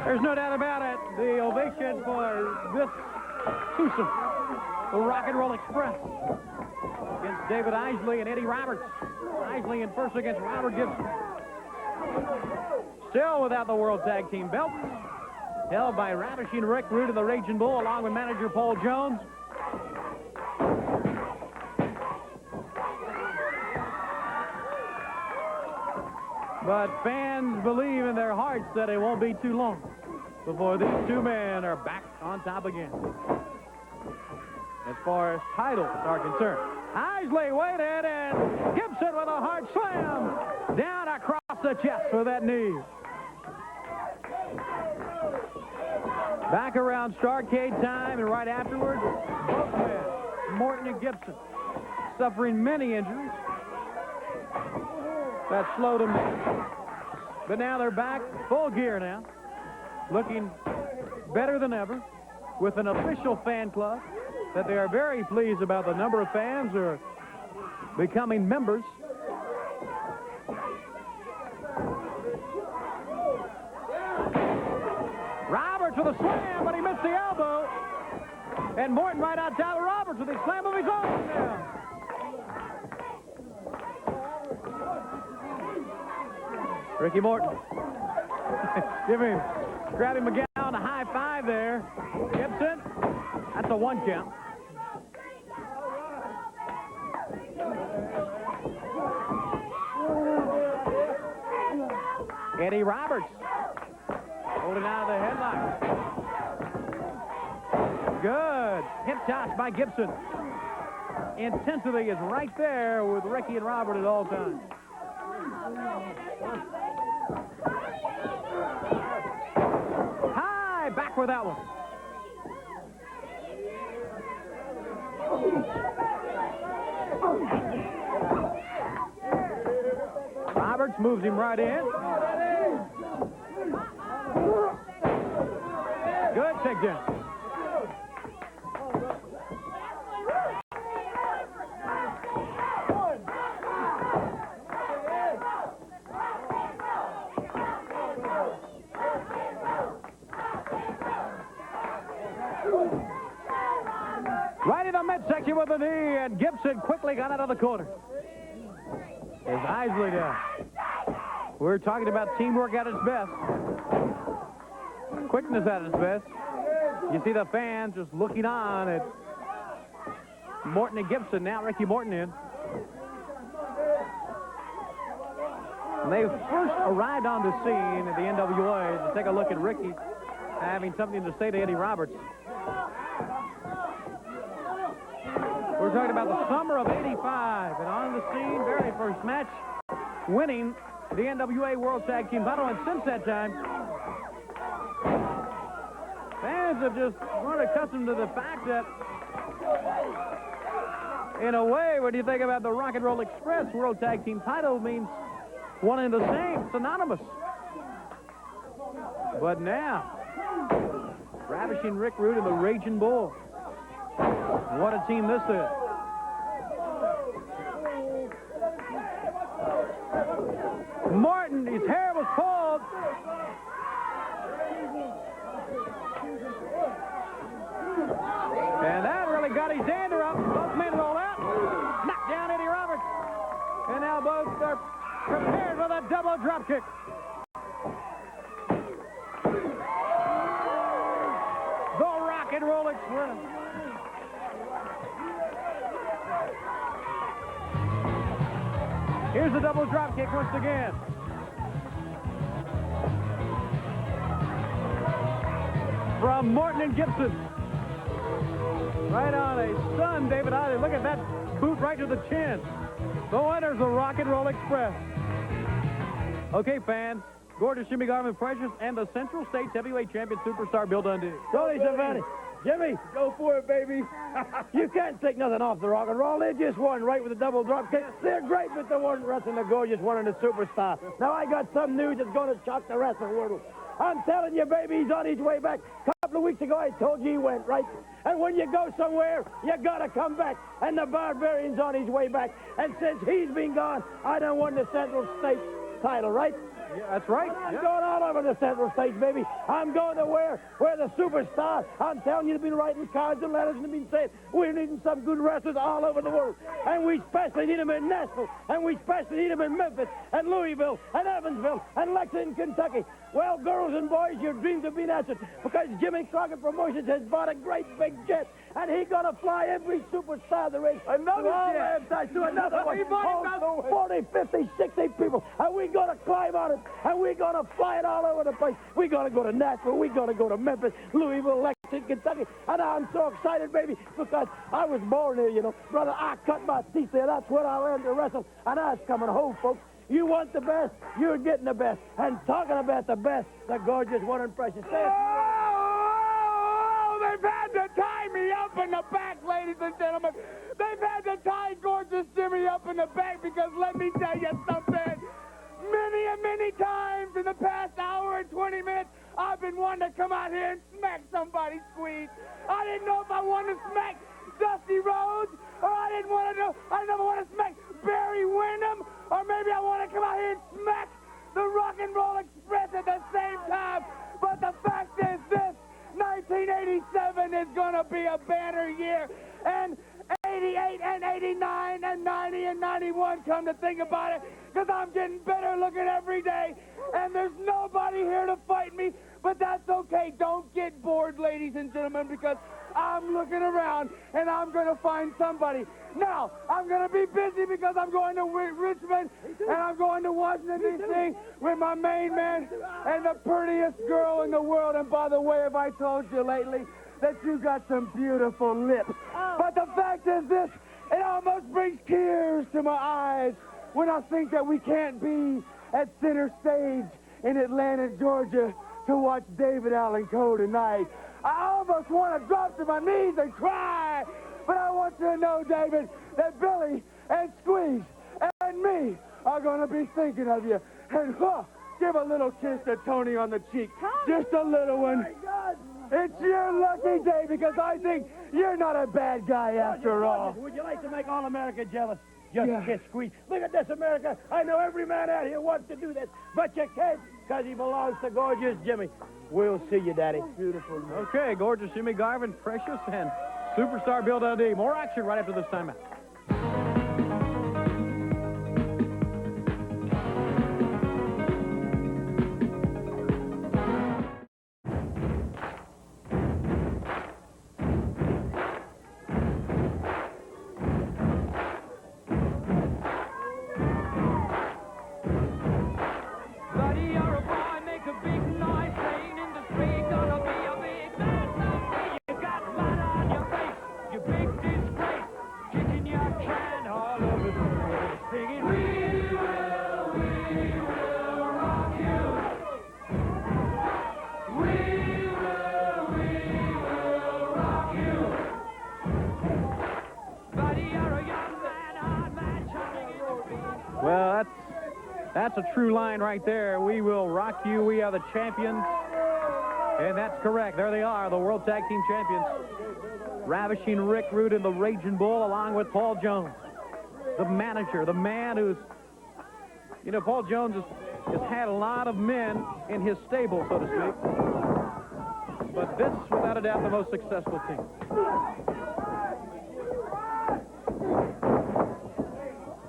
There's no doubt about it. The ovation for this twosome, the Rock and Roll Express, against David Isley and Eddie Roberts. Isley in first against Robert Gibson. Still without the World Tag Team belt. Held by Ravishing Rick Rude and the Raging Bull, along with manager Paul Jones. But fans believe in their hearts that it won't be too long before these two men are back on top again. As far as titles are concerned. Isley waited, and Gibson with a hard slam down across the chest for that knee. Back around Starrcade time, and right afterwards, both men, Morton and Gibson, suffering many injuries that slowed them down. But now they're back, full gear now, looking better than ever, with an official fan club that they are very pleased about the number of fans who are becoming members. Roberts with a slam, but he missed the elbow. And Morton right on top of Roberts with a slam of his own now. Ricky Morton. Grab him again on a high five there. Gibson, that's a 1 count. Eddie Roberts holding out of the headlock. Good. Hip toss by Gibson. Intensity is right there with Ricky and Robert at all times. High, back with that one. Roberts moves him right in. Good takedown. Right in the midsection with the knee, and Gibson quickly got out of the corner. As Isley down. We're talking about teamwork at its best. Quickness at its best. You see the fans just looking on at Morton and Gibson. Now Ricky Morton in. When they first arrived on the scene at the NWA to take a look at Ricky having something to say to Eddie Roberts. We're talking about the summer of '85, and on the scene, very first match, winning the NWA World Tag Team title, and since that time, fans have just grown accustomed to the fact that, in a way, when you think about the Rock and Roll Express World Tag Team title, means one and the same, synonymous. But now, Ravishing Rick Rude and the Raging Bull. What a team this is. Morton, his hair was pulled. And that really got his dander up. Both men roll out. Knock down Eddie Roberts. And now both are prepared for the double drop kick. The Rock and Roll Express. Here's the double drop kick once again. From Morton and Gibson. Right on a stunned David Isley. Look at that boot right to the chin. The winner's the Rock and Roll Express. Okay, fans, gorgeous Jimmy Garvin Precious and the Central States Heavyweight Champion Superstar Bill Dundee. Tony Savannah. Jimmy, go for it, baby. You can't take nothing off the rock and roll. They just won right with a double drop kick. They're great, but they weren't wrestling the gorgeous one and the superstar. Now I got some news that's going to shock the wrestling world. I'm telling you, baby, he's on his way back. A couple of weeks ago, I told you he went, right? And when you go somewhere, you got to come back. And the Barbarian's on his way back. And since he's been gone, I done won the Central States title, right? Yeah, that's right. I'm going all over the Central States, baby. I'm going to where the superstar. I'm telling you, they've been writing cards and letters and they've been saying we're needing some good wrestlers all over the world. And we especially need them in Nashville. And we especially need them in Memphis and Louisville and Evansville and Lexington, Kentucky. Well, girls and boys, your dreams have been answered because Jimmy Crockett Promotions has bought a great big jet. And he's going to fly every superstar there is. Another jet. To another one. 40, 50, 60 people. And we're going to climb on it. And we're going to fly it all over the place. We're going to go to Nashville. We're going to go to Memphis, Louisville, Lexington, Kentucky. And I'm so excited, baby, because I was born here, you know. Brother, I cut my teeth there. That's where I learned to wrestle. And I was coming home, folks. You want the best, you're getting the best. And talking about the best, the gorgeous one and precious. They've had to tie me up in the back, ladies and gentlemen. They've had to tie gorgeous Jimmy up in the back because let me tell you something. Many and many times in the past hour and 20 minutes, I've been wanting to come out here and smack somebody, Squeeze. I didn't know if I wanted to smack Dusty Rhodes, or I didn't know if I want to smack Barry Windham, or maybe I want to come out here and smack the Rock and Roll Express at the same time. But the fact is this, 1987 is going to be a banner year, and 88 and 89 and 90 and 91, come to think about it, because I'm getting better looking every day, and there's nobody here to fight me, but that's okay. Don't get bored, ladies and gentlemen, because I'm looking around, and I'm going to find somebody. Now, I'm going to be busy because I'm going to Richmond, and I'm going to Washington, D.C. with my main man and the prettiest girl in the world. And by the way, have I told you lately that you got some beautiful lips? But the fact is this, it almost brings tears to my eyes when I think that we can't be at center stage in Atlanta, Georgia to watch David Allen Coe tonight. I almost want to drop to my knees and cry, but I want you to know, David, that Billy and Squeeze and me are going to be thinking of you. And give a little kiss to Tony on the cheek. Just a little one. It's your lucky day because I think you're not a bad guy after all. Would you like to make all America jealous? Just kiss Squeeze. Look at this, America. I know every man out here wants to do this, but you can't because he belongs to gorgeous Jimmy. We'll see you, Daddy. Beautiful. Okay, gorgeous Jimmy Garvin, Precious, and Superstar Bill Dundee. More action right after this timeout. Well, that's a true line right there. We will rock you. We are the champions. And that's correct. There they are, the World Tag Team Champions. Ravishing Rick Rude and the Raging Bull, along with Paul Jones, the manager, the man who's, you know, Paul Jones has had a lot of men in his stable, so to speak. But this, without a doubt, the most successful team.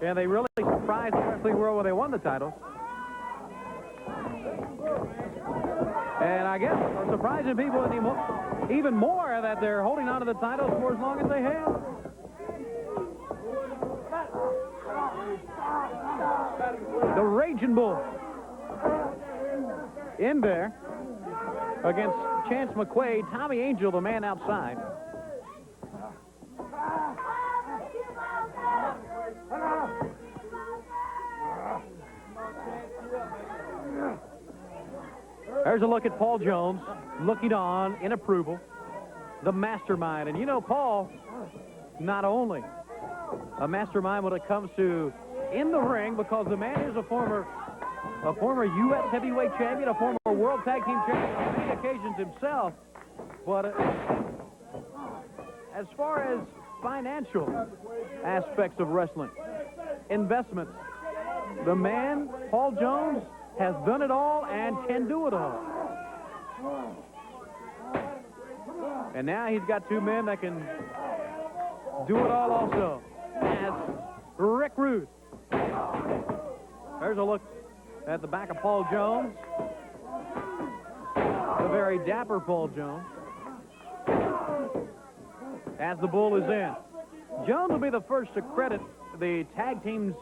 And they really surprised the wrestling world when they won the titles. And I guess are surprising people even more that they're holding on to the titles for as long as they have. The Raging Bull in there against Chance McQuaid. Tommy Angel, the man outside. There's a look at Paul Jones, looking on in approval, the mastermind. And you know, Paul, not only a mastermind when it comes to in the ring, because the man is a former U.S. heavyweight champion, a former World Tag Team champion on many occasions himself. But as far as financial aspects of wrestling, investments, the man, Paul Jones, has done it all and can do it all. And now he's got two men that can do it all also. As Rick Rude. There's a look at the back of Paul Jones. The very dapper Paul Jones. As the bull is in. Jones will be the first to credit the tag teams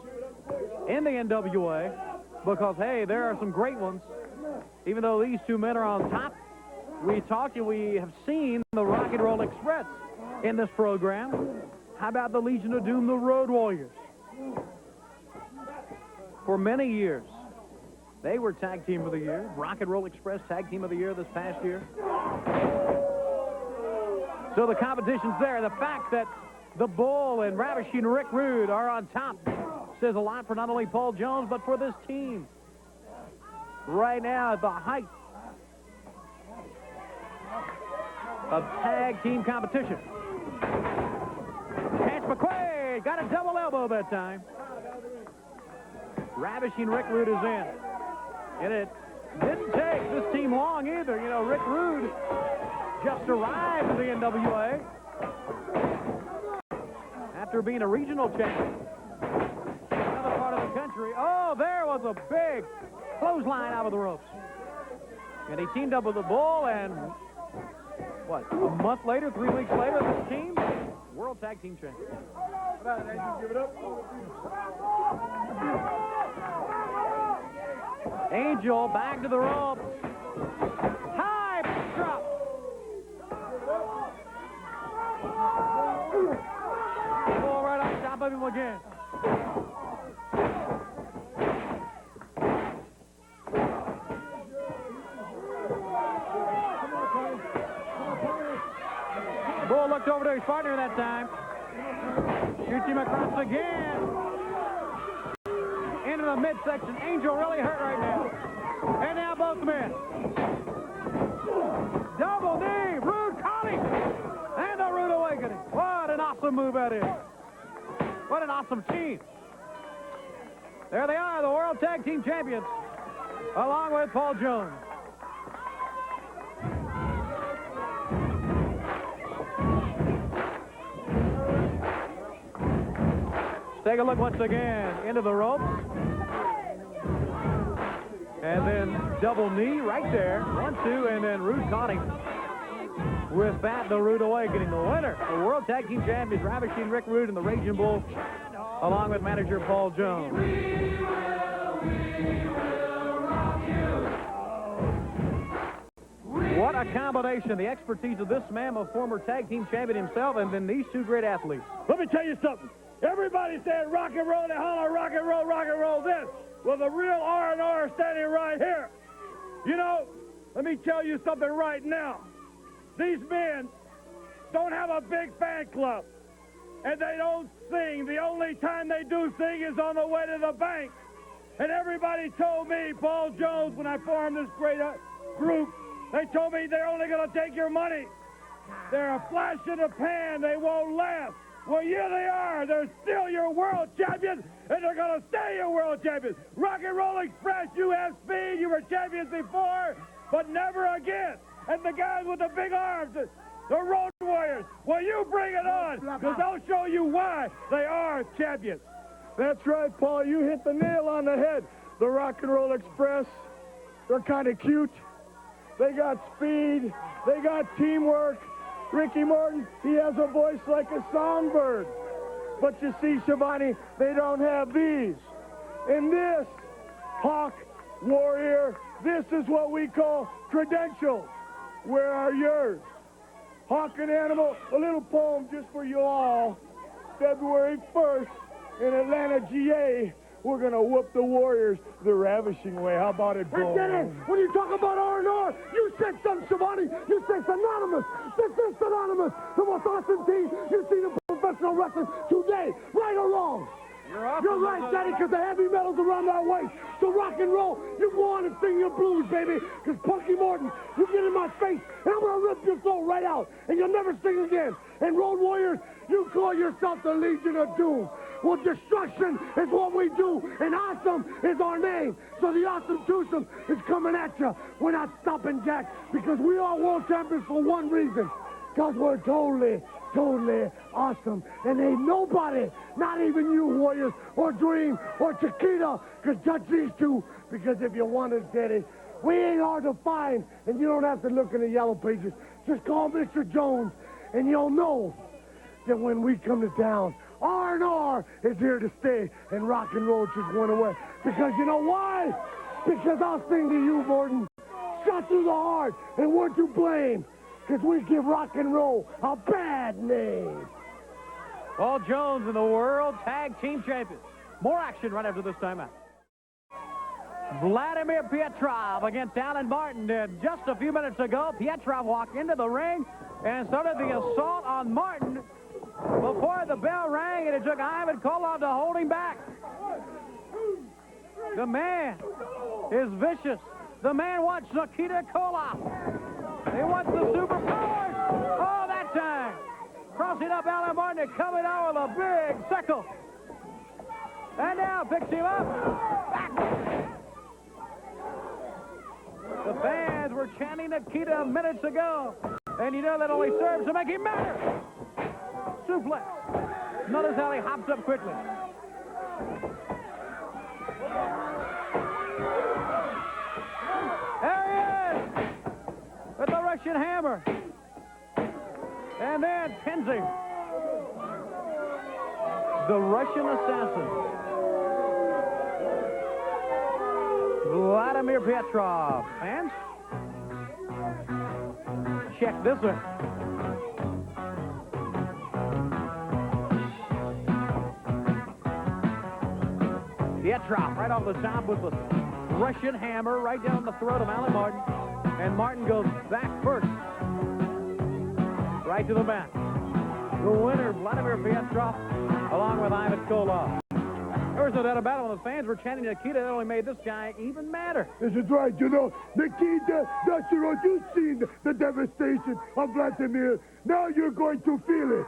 in the NWA because, hey, there are some great ones. Even though these two men are on top, we talked and we have seen the Rock and Roll Express in this program. How about the Legion of Doom, the Road Warriors? For many years, they were Tag Team of the Year. Rock and Roll Express Tag Team of the Year this past year. So the competition's there. The fact that the Bull and Ravishing Rick Rude are on top says a lot for not only Paul Jones, but for this team. Right now, at the height of tag team competition. Chance McQuaid got a double elbow that time. Ravishing Rick Rude is in. And it didn't take this team long either. You know, Rick Rude just arrived to the NWA after being a regional champion. Another part of the country. Oh, there was a big clothesline out of the ropes. And he teamed up with the Bull, and what, a month later, 3 weeks later, this team, World Tag Team Champion. Give it up. Angel back to the ropes. High drop. Bull right on top of him again. Bull looked over to his partner that time. Shoots him across again. Into the midsection. Angel really hurt right now. And now both men. Double knee. Rude caught him. And the Rude Awakening. What an awesome move that is. What an awesome team. There they are, the World Tag Team Champions, along with Paul Jones. Take a look once again into the ropes. And then double knee right there. 1, 2, and then Rude caught him. With that, the Rude Awakening. The winner, the World Tag Team Champions, Ravishing Rick Rude and the Raging Bull, along with manager Paul Jones. What a combination. The expertise of this man, a former tag team champion himself, and then these two great athletes. Let me tell you something. Everybody said rock and roll, they holler rock and roll this. Well, the real R&R standing right here. You know, let me tell you something right now. These men don't have a big fan club, and they don't sing. The only time they do sing is on the way to the bank. And everybody told me, Paul Jones, when I formed this great group, they told me they're only going to take your money. They're a flash in the pan. They won't last. Well, yeah, they are. They're still your world champions, and they're going to stay your world champions. Rock and Roll Express, you have speed. You were champions before, but never again. And the guys with the big arms, the Road Warriors, well, you bring it on, because I'll show you why they are champions. That's right, Paul. You hit the nail on the head. The Rock and Roll Express, they're kind of cute. They got speed. They got teamwork. Ricky Morton, he has a voice like a songbird. But you see, Shivani, they don't have these. In this, Hawk, Warrior, this is what we call credentials. Where are yours? Hawk and Animal, a little poem just for you all. February 1st in Atlanta, GA, we're going to whoop the Warriors the ravishing way. How about it, bro? And then, when you talk about R&R, you said something, Shivani. You said synonymous. This is synonymous. The most awesome team you've seen in professional wrestling today. Right or wrong? You're right, Daddy, because the heavy metal's around our waist. So rock and roll, you go on and sing your blues, baby. Because Punky Morton, you get in my face, and I'm going to rip your soul right out, and you'll never sing again. And Road Warriors, you call yourself the Legion of Doom. Well, destruction is what we do, and awesome is our name. So the awesome twosome is coming at you. We're not stopping, Jack, because we are world champions for one reason. Because we're totally awesome. And ain't nobody, not even you, Warriors, or Dream, or Chiquita, could touch these two. Because if you wanted, Teddy, we ain't hard to find, and you don't have to look in the yellow pages. Just call Mr. Jones, and you'll know that when we come to town, R&R is here to stay, and rock and roll just went away. Because you know why? Because I'll sing to you, Gordon. Shot through the heart, and we're to blame. Because we give rock and roll a bad name. Paul Jones and the World Tag Team Champions. More action right after this timeout. Vladimir Pietrov against Alan Martin. Just a few minutes ago, Pietrov walked into the ring and started the assault on Martin before the bell rang, and it took Ivan Koloff to hold him back. The man is vicious. The man wants Nikita Koloff. He wants the superpowers. Oh, that time. Crossing up Alan Martin and coming out with a big sickle. And now picks him up. Back. The fans were chanting Nikita minutes ago. And you know that only serves to make him madder. Suplex. Notice how he hops up quickly. There he is. With the Russian hammer. And then pins him. The Russian assassin. Vladimir Pietrov. Fans? Check this one. Pietrov right off the top with the Russian hammer right down the throat of Alan Martin. And Martin goes back first. Right to the mat. The winner, Vladimir Pietrov, along with Ivan Koloff. There was no doubt about it. When the fans were chanting Nikita, it only made this guy even madder. This is right. You know, Nikita, Dusty Rhodes, you've seen the devastation of Vladimir. Now you're going to feel it.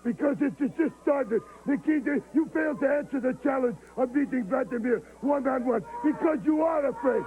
Because it just started. Nikita, you failed to answer the challenge of beating Vladimir one-on-one because you are afraid.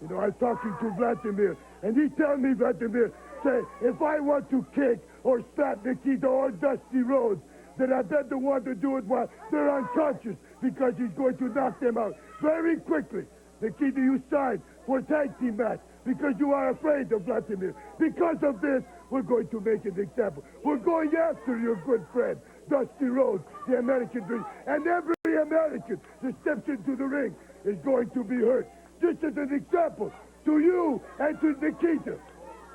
You know, I'm talking to Vladimir, and he tells me, Vladimir, say, if I want to kick or slap Nikita or Dusty Rhodes, then I better want to do it while they're unconscious because he's going to knock them out very quickly. Nikita, you signed for a tag team match because you are afraid of Vladimir. Because of this, we're going to make an example. We're going after your good friend, Dusty Rhodes, the American Dream. And every American that steps into the ring is going to be hurt. Just as an example, to you and to Nikita.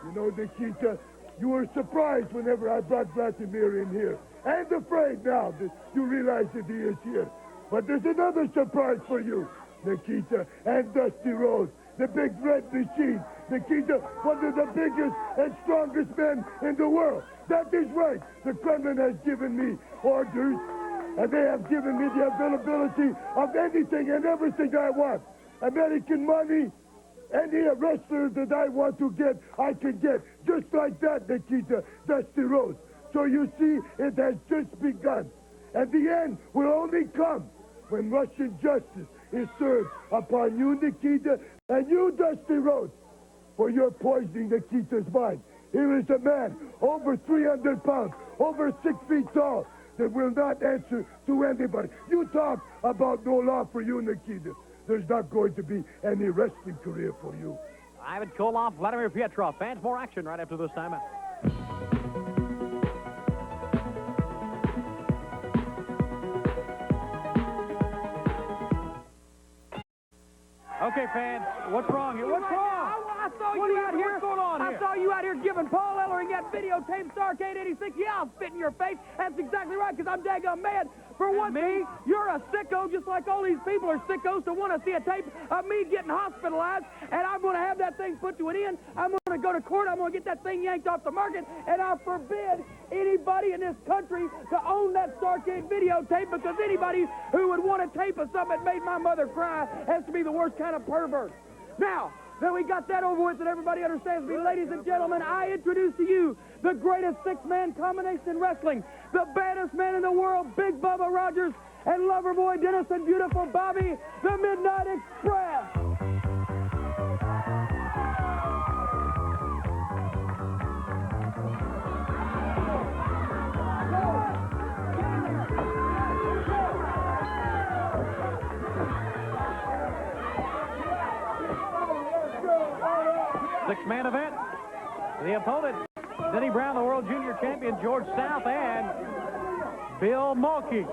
You know, Nikita, you were surprised whenever I brought Vladimir in here. And afraid now that you realize that he is here. But there's another surprise for you, Nikita and Dusty Rhodes, the big red machine. Nikita, one of the biggest and strongest men in the world. That is right. The Kremlin has given me orders, and they have given me the availability of anything and everything I want. American money, any wrestler that I want to get, I can get. Just like that, Nikita, Dusty Rhodes. So you see, it has just begun. And the end will only come when Russian justice is served upon you, Nikita, and you, Dusty Rhodes, for your poisoning Nikita's mind. Here is a man, over 300 pounds, over 6 feet tall, that will not answer to anybody. You talk about no law for you, Nikita. There's not going to be any wrestling career for you. Ivan Koloff, Vladimir Pietrov. Fans, more action right after this timeout. Okay, fans, what's wrong here? What's wrong? I saw you out here. What's going on I here? saw you out here giving Paul Ellering that videotape Starcade 86. Yeah, I'll spit in your face. That's exactly right, because I'm daggum mad. For one thing, you're a sicko just like all these people are sickos to want to see a tape of me getting hospitalized, and I'm going to have that thing put to an end. I'm going to go to court. I'm going to get that thing yanked off the market, and I forbid anybody in this country to own that Starcade videotape, because anybody who would want a tape of something that made my mother cry has to be the worst kind of pervert. Now, that we got that over with and everybody understands me, ladies and gentlemen, I introduce to you the greatest six-man combination in wrestling, the baddest man in the world, Big Bubba Rogers, and Loverboy Dennis and beautiful Bobby, the Midnight Express. Six-man event. The opponent, Denny Brown, the world junior champion, George South, and Bill Mulkey.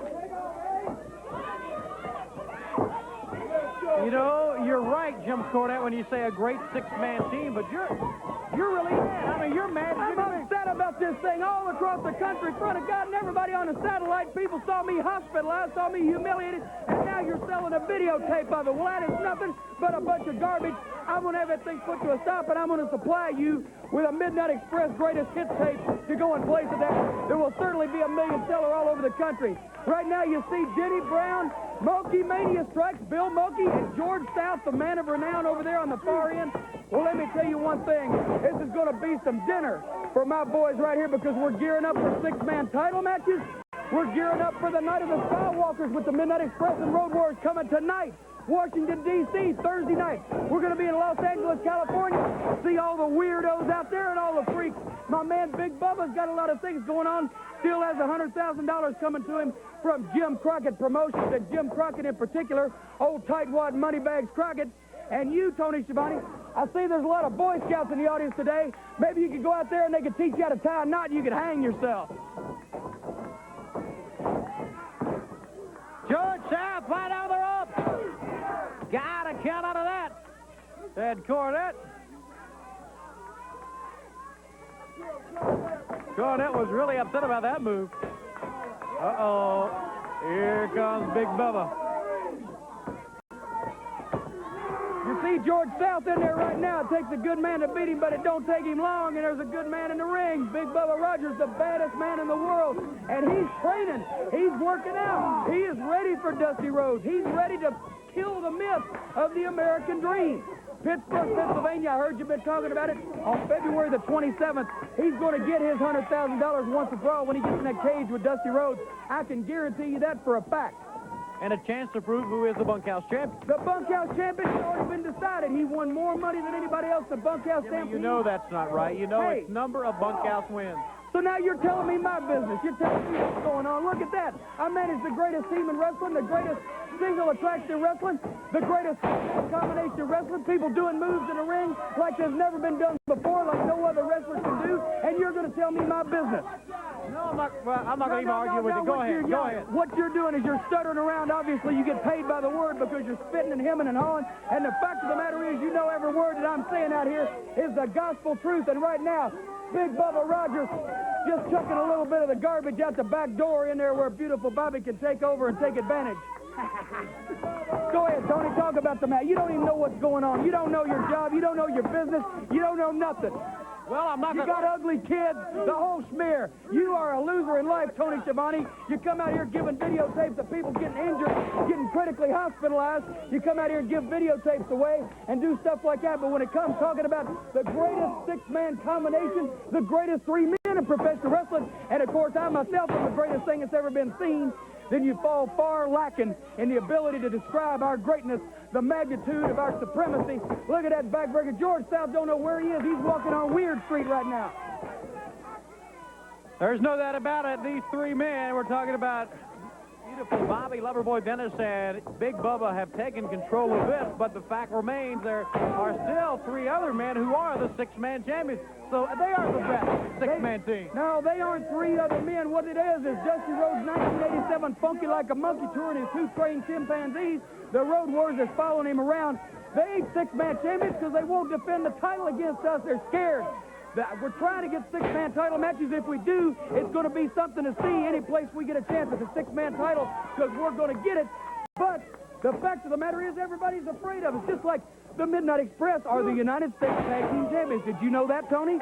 You know, you're right, Jim Cornette, when you say a great six-man team, but you're really mad. I mean, you're mad. I'm upset about this thing all across the country, in front of God and everybody on the satellite. People saw me hospitalized, saw me humiliated, and now you're selling a videotape of it. Well, that is nothing but a bunch of garbage. I'm going to have that thing put to a stop, and I'm going to supply you with a Midnight Express greatest hits tape to go in place of that. There will certainly be a million seller all over the country. Right now, you see Denny Brown, Mulkey Mania Strikes, Bill Mulkey, and George South, the man of renown over there on the far end. Well, let me tell you one thing. This is going to be some dinner for my boys right here, because we're gearing up for six-man title matches. We're gearing up for the Night of the Skywalkers with the Midnight Express and Road Wars coming tonight. Washington, D.C., Thursday night. We're going to be in Los Angeles, California. See all the weirdos out there and all the freaks. My man Big Bubba's got a lot of things going on. Still has $100,000 coming to him from Jim Crockett Promotions, and Jim Crockett in particular, old tightwad Moneybags Crockett. And you, Tony Schiavone, I see there's a lot of Boy Scouts in the audience today. Maybe you could go out there and they could teach you how to tie a knot and you could hang yourself. George South right on the rope. Got a count out of that, said Cornette. Cornette was really upset about that move. Uh-oh. Here comes Big Bubba. You see George South in there right now. It takes a good man to beat him, but it don't take him long, and there's a good man in the ring. Big Bubba Rogers, the baddest man in the world, and he's training. He's working out. He is ready for Dusty Rhodes. He's ready to kill the myth of the American dream. Pittsburgh, Pennsylvania, I heard you've been talking about it. On February the 27th, he's going to get his $100,000 once and for all when he gets in that cage with Dusty Rhodes. I can guarantee you that for a fact. And a chance to prove who is the bunkhouse champion. The bunkhouse champion has already been decided. He won more money than anybody else. The bunkhouse champion. You know that's not right. You know it's number of bunkhouse wins. So now you're telling me my business. You're telling me what's going on. Look at that. I manage the greatest team in wrestling, the greatest single attraction in wrestling, the greatest combination in wrestling, people doing moves in the ring like they've never been done before, like no other wrestler can do, and you're going to tell me my business. No, I'm not going to even argue with you. Go ahead. Go ahead. What you're doing is you're stuttering around. Obviously, you get paid by the word because you're spitting and hemming and hawing. And the fact of the matter is, you know every word that I'm saying out here is the gospel truth. And right now, Big Bubba Rogers just chucking a little bit of the garbage out the back door in there where beautiful Bobby can take over and take advantage. Go ahead, Tony, talk about the match. You don't even know what's going on. You don't know your job. You don't know your business. You don't know nothing. Well, I'm not. You got ugly kids, the whole smear. You are a loser in life, Tony Schiavone. You come out here giving videotapes of people getting injured, getting critically hospitalized. You come out here and give videotapes away and do stuff like that. But when it comes talking about the greatest six-man combination, the greatest three men in professional wrestling, and of course I myself am the greatest thing that's ever been seen, then you fall far lacking in the ability to describe our greatness, the magnitude of our supremacy. Look at that backbreaker. George South don't know where he is. He's walking on Weird Street right now. There's no doubt about it. These three men, we're talking about beautiful Bobby, Loverboy Dennis, and Big Bubba have taken control of this, but the fact remains there are still three other men who are the six-man champions. So they are the best six-man team. No, they aren't three other men. What it is Dusty Rhodes' 1987 Funky Like a Monkey Tour and his two trained chimpanzees. The Road Warriors is following him around. They ain't six-man champions because they won't defend the title against us. They're scared. We're trying to get six-man title matches. If we do, it's going to be something to see any place we get a chance at the six-man title because we're going to get it. But the fact of the matter is everybody's afraid of us, just like the Midnight Express are the United States Tag Team Champions. Did you know that, Tony?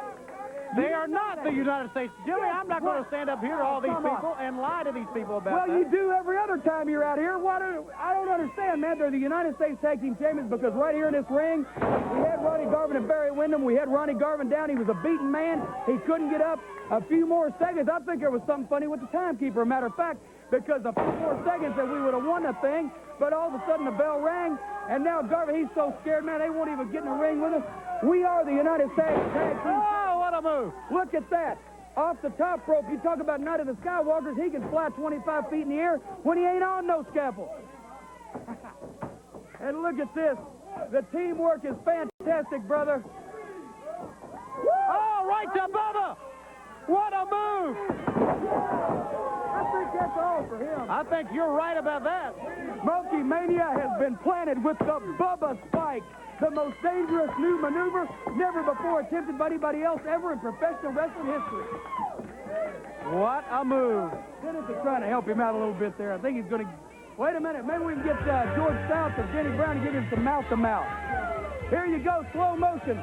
They are not the United States. Jimmy, I'm not going to stand up here to all these people and lie to these people about that. Well, you do every other time you're out here. I don't understand, man. They're the United States Tag Team Champions because right here in this ring, we had Ronnie Garvin and Barry Windham. We had Ronnie Garvin down. He was a beaten man. He couldn't get up. A few more seconds. I think there was something funny with the timekeeper. Matter of fact, because a few more seconds and we would have won the thing, but all of a sudden the bell rang, and now Garvin, he's so scared, man, they won't even get in the ring with us. We are the United States Tag Team. Oh, what a move. Look at that. Off the top rope, you talk about Night of the Skywalkers, he can fly 25 feet in the air when he ain't on no scaffold. And look at this. The teamwork is fantastic, brother. Oh, right to Bubba. What a move. I think that's all for him. I think you're right about that. Monkey Mania has been planted with the Bubba Spike, the most dangerous new maneuver never before attempted by anybody else ever in professional wrestling history. What a move. Dennis is trying to help him out a little bit there. I think he's going to... Wait a minute. Maybe we can get George Stout or Jenny Brown to give him some mouth-to-mouth. Here you go, slow motion.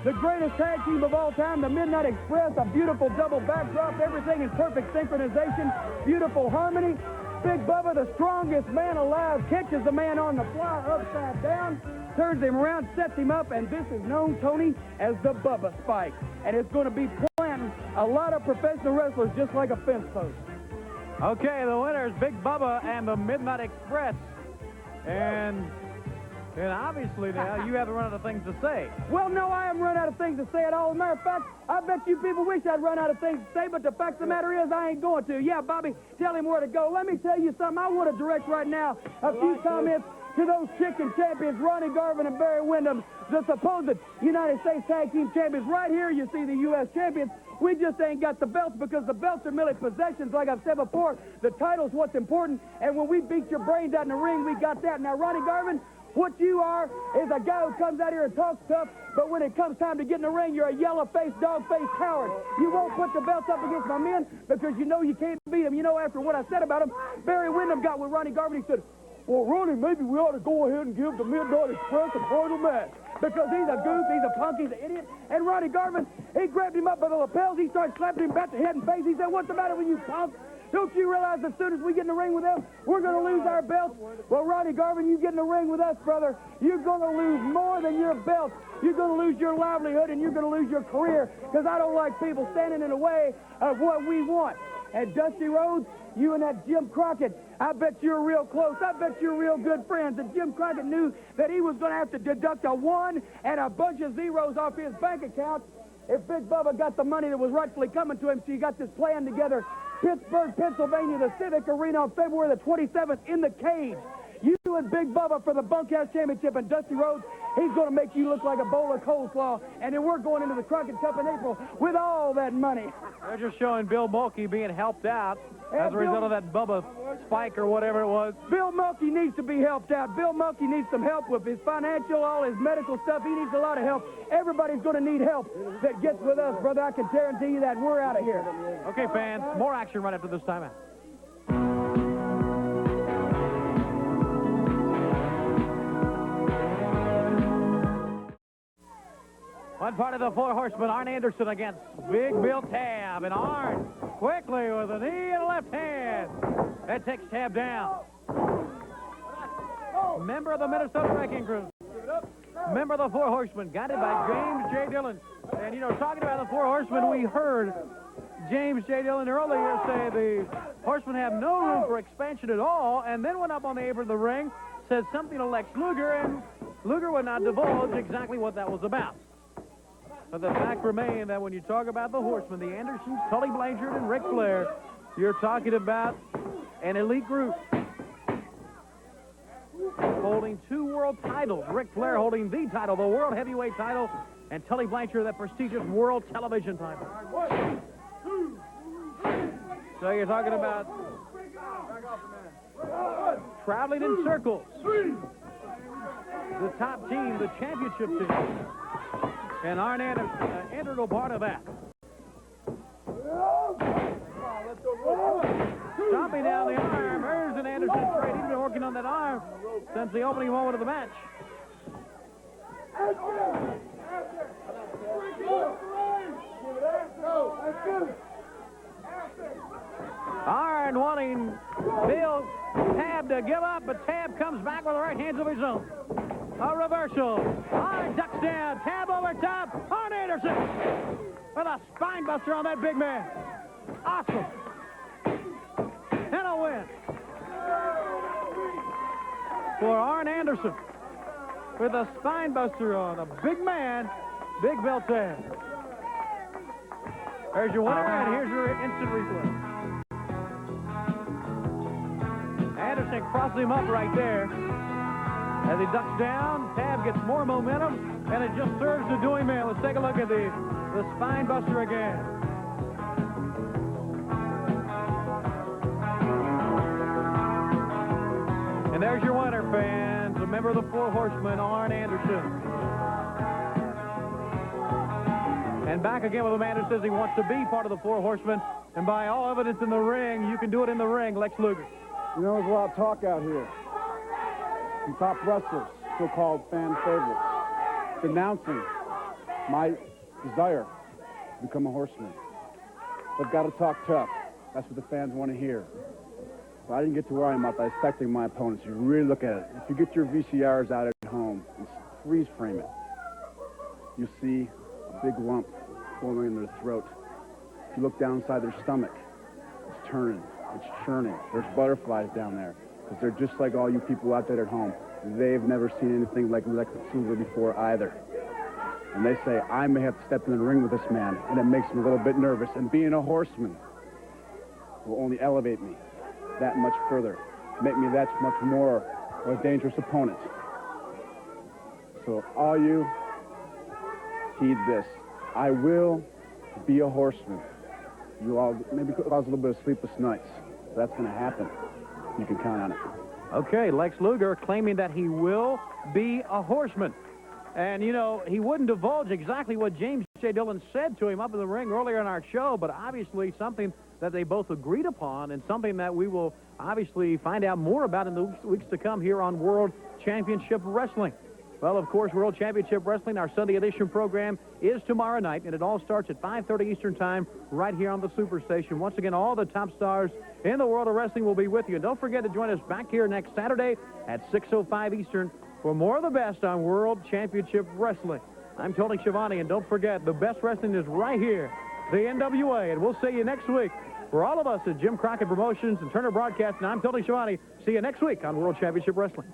The greatest tag team of all time, the Midnight Express, a beautiful double backdrop, everything in perfect synchronization, beautiful harmony. Big Bubba, the strongest man alive, catches the man on the fly upside down, turns him around, sets him up, and this is known, Tony, as the Bubba Spike. And it's going to be planting a lot of professional wrestlers just like a fence post. Okay, the winner is Big Bubba and the Midnight Express. And obviously now you haven't run out of things to say. Well, no, I haven't run out of things to say at all. As a matter of fact, I bet you people wish I'd run out of things to say, but the fact of the matter is I ain't going to. Yeah, Bobby, tell him where to go. Let me tell you something. I want to direct right now a few comments to those chicken champions, Ronnie Garvin and Barry Windham, the supposed United States Tag Team Champions. Right here you see the U.S. champions. We just ain't got the belts because the belts are merely possessions. Like I've said before, the title's what's important, and when we beat your brains out in the ring, we got that. Now, Ronnie Garvin, what you are is a guy who comes out here and talks tough, but when it comes time to get in the ring, you're a yellow-faced, dog-faced coward. You won't put the belts up against my men because you know you can't beat them. You know, after what I said about him, Barry Windham got with Ronnie Garvin. He said, well, Ronnie, maybe we ought to go ahead and give the Midnight Express a title match because he's a goof, he's a punk, he's an idiot. And Ronnie Garvin, he grabbed him up by the lapels. He started slapping him about the head and face. He said, what's the matter with you, punk? Don't you realize as soon as we get in the ring with them, we're going to lose our belts? Well, Ronnie Garvin, you get in the ring with us, brother, you're going to lose more than your belts. You're going to lose your livelihood and you're going to lose your career because I don't like people standing in the way of what we want. And Dusty Rhodes, you and that Jim Crockett, I bet you're real close. I bet you're real good friends. And Jim Crockett knew that he was going to have to deduct a 1 and a bunch of zeros off his bank account if Big Bubba got the money that was rightfully coming to him. So you got this plan together. Pittsburgh, Pennsylvania, the Civic Arena on February the 27th in the cage. You and Big Bubba for the Bunkhouse Championship, and Dusty Rhodes, he's going to make you look like a bowl of coleslaw. And then we're going into the Crockett Cup in April with all that money. They're just showing Bill Mulkey being helped out as a result of that Bubba Spike or whatever it was. Bill Mulkey needs to be helped out. Bill Mulkey needs some help with his financial, all his medical stuff. He needs a lot of help. Everybody's going to need help that gets with us, brother. I can guarantee you that. We're out of here. Okay, fans, more action right after this timeout. One part of the Four Horsemen, Arn Anderson against Big Bill Tab. And Arn quickly with a knee and a left hand. That takes Tab down. Member of the Minnesota Wrecking Crew. Member of the Four Horsemen, guided by James J. Dillon. And, you know, talking about the Four Horsemen, we heard James J. Dillon earlier say the Horsemen have no room for expansion at all, and then went up on the apron of the ring, said something to Lex Luger, and Luger would not divulge exactly what that was about. But the fact remains that when you talk about the Horsemen, the Andersons, Tully Blanchard, and Ric Flair, you're talking about an elite group holding 2 world titles. Ric Flair holding the title, the World Heavyweight title, and Tully Blanchard, that prestigious World Television title. So you're talking about traveling in circles. the top team, the championship team. And Arn Anderson, an integral part of that. Stomping down the arm. Here's an Anderson straight. He's been working on that arm since the opening moment of the match. Arn wanting Bill Tab to give up, but Tab comes back with the right hands of his own. A reversal. Arn ducks down. Tab over top. Arn Anderson with a spine buster on that big man. Awesome. And a win for Arn Anderson with a spine buster on a big man, Big Bill Tab. There's your winner, and here's your instant replay. Anderson crosses him up right there. As he ducks down, Tab gets more momentum, and it just serves to do him in. Let's take a look at the spine buster again. And there's your winner, fans. A member of the Four Horsemen, Arn Anderson. And back again with a man who says he wants to be part of the Four Horsemen. And by all evidence in the ring, you can do it in the ring, Lex Luger. You know, there's a lot of talk out here. Some top wrestlers, so-called fan favorites, denouncing my desire to become a horseman. I've got to talk tough. That's what the fans want to hear. But I didn't get to where I'm at dissecting my opponents. You really look at it. If you get your VCRs out at home and freeze frame it, you see a big lump forming in their throat. If you look down inside their stomach, it's turning, it's churning. There's butterflies down there because they're just like all you people out there at home. They've never seen anything like Lex Luger before either. And they say, I may have to step in the ring with this man, and it makes me a little bit nervous. And being a horseman will only elevate me that much further, make me that much more of a dangerous opponent. So all you, heed this. I will be a horseman. You all maybe cause a little bit of sleepless nights. That's going to happen. You can count on it. Okay, Lex Luger claiming that he will be a horseman. And, you know, he wouldn't divulge exactly what James J. Dillon said to him up in the ring earlier in our show, but obviously something that they both agreed upon and something that we will obviously find out more about in the weeks to come here on World Championship Wrestling. Well, of course, World Championship Wrestling, our Sunday edition program, is tomorrow night, and it all starts at 5:30 Eastern Time right here on the Superstation. Once again, all the top stars in the world of wrestling will be with you. And don't forget to join us back here next Saturday at 6:05 Eastern for more of the best on World Championship Wrestling. I'm Tony Schiavone, and don't forget, the best wrestling is right here, the NWA, and we'll see you next week. For all of us at Jim Crockett Promotions and Turner Broadcasting, I'm Tony Schiavone. See you next week on World Championship Wrestling.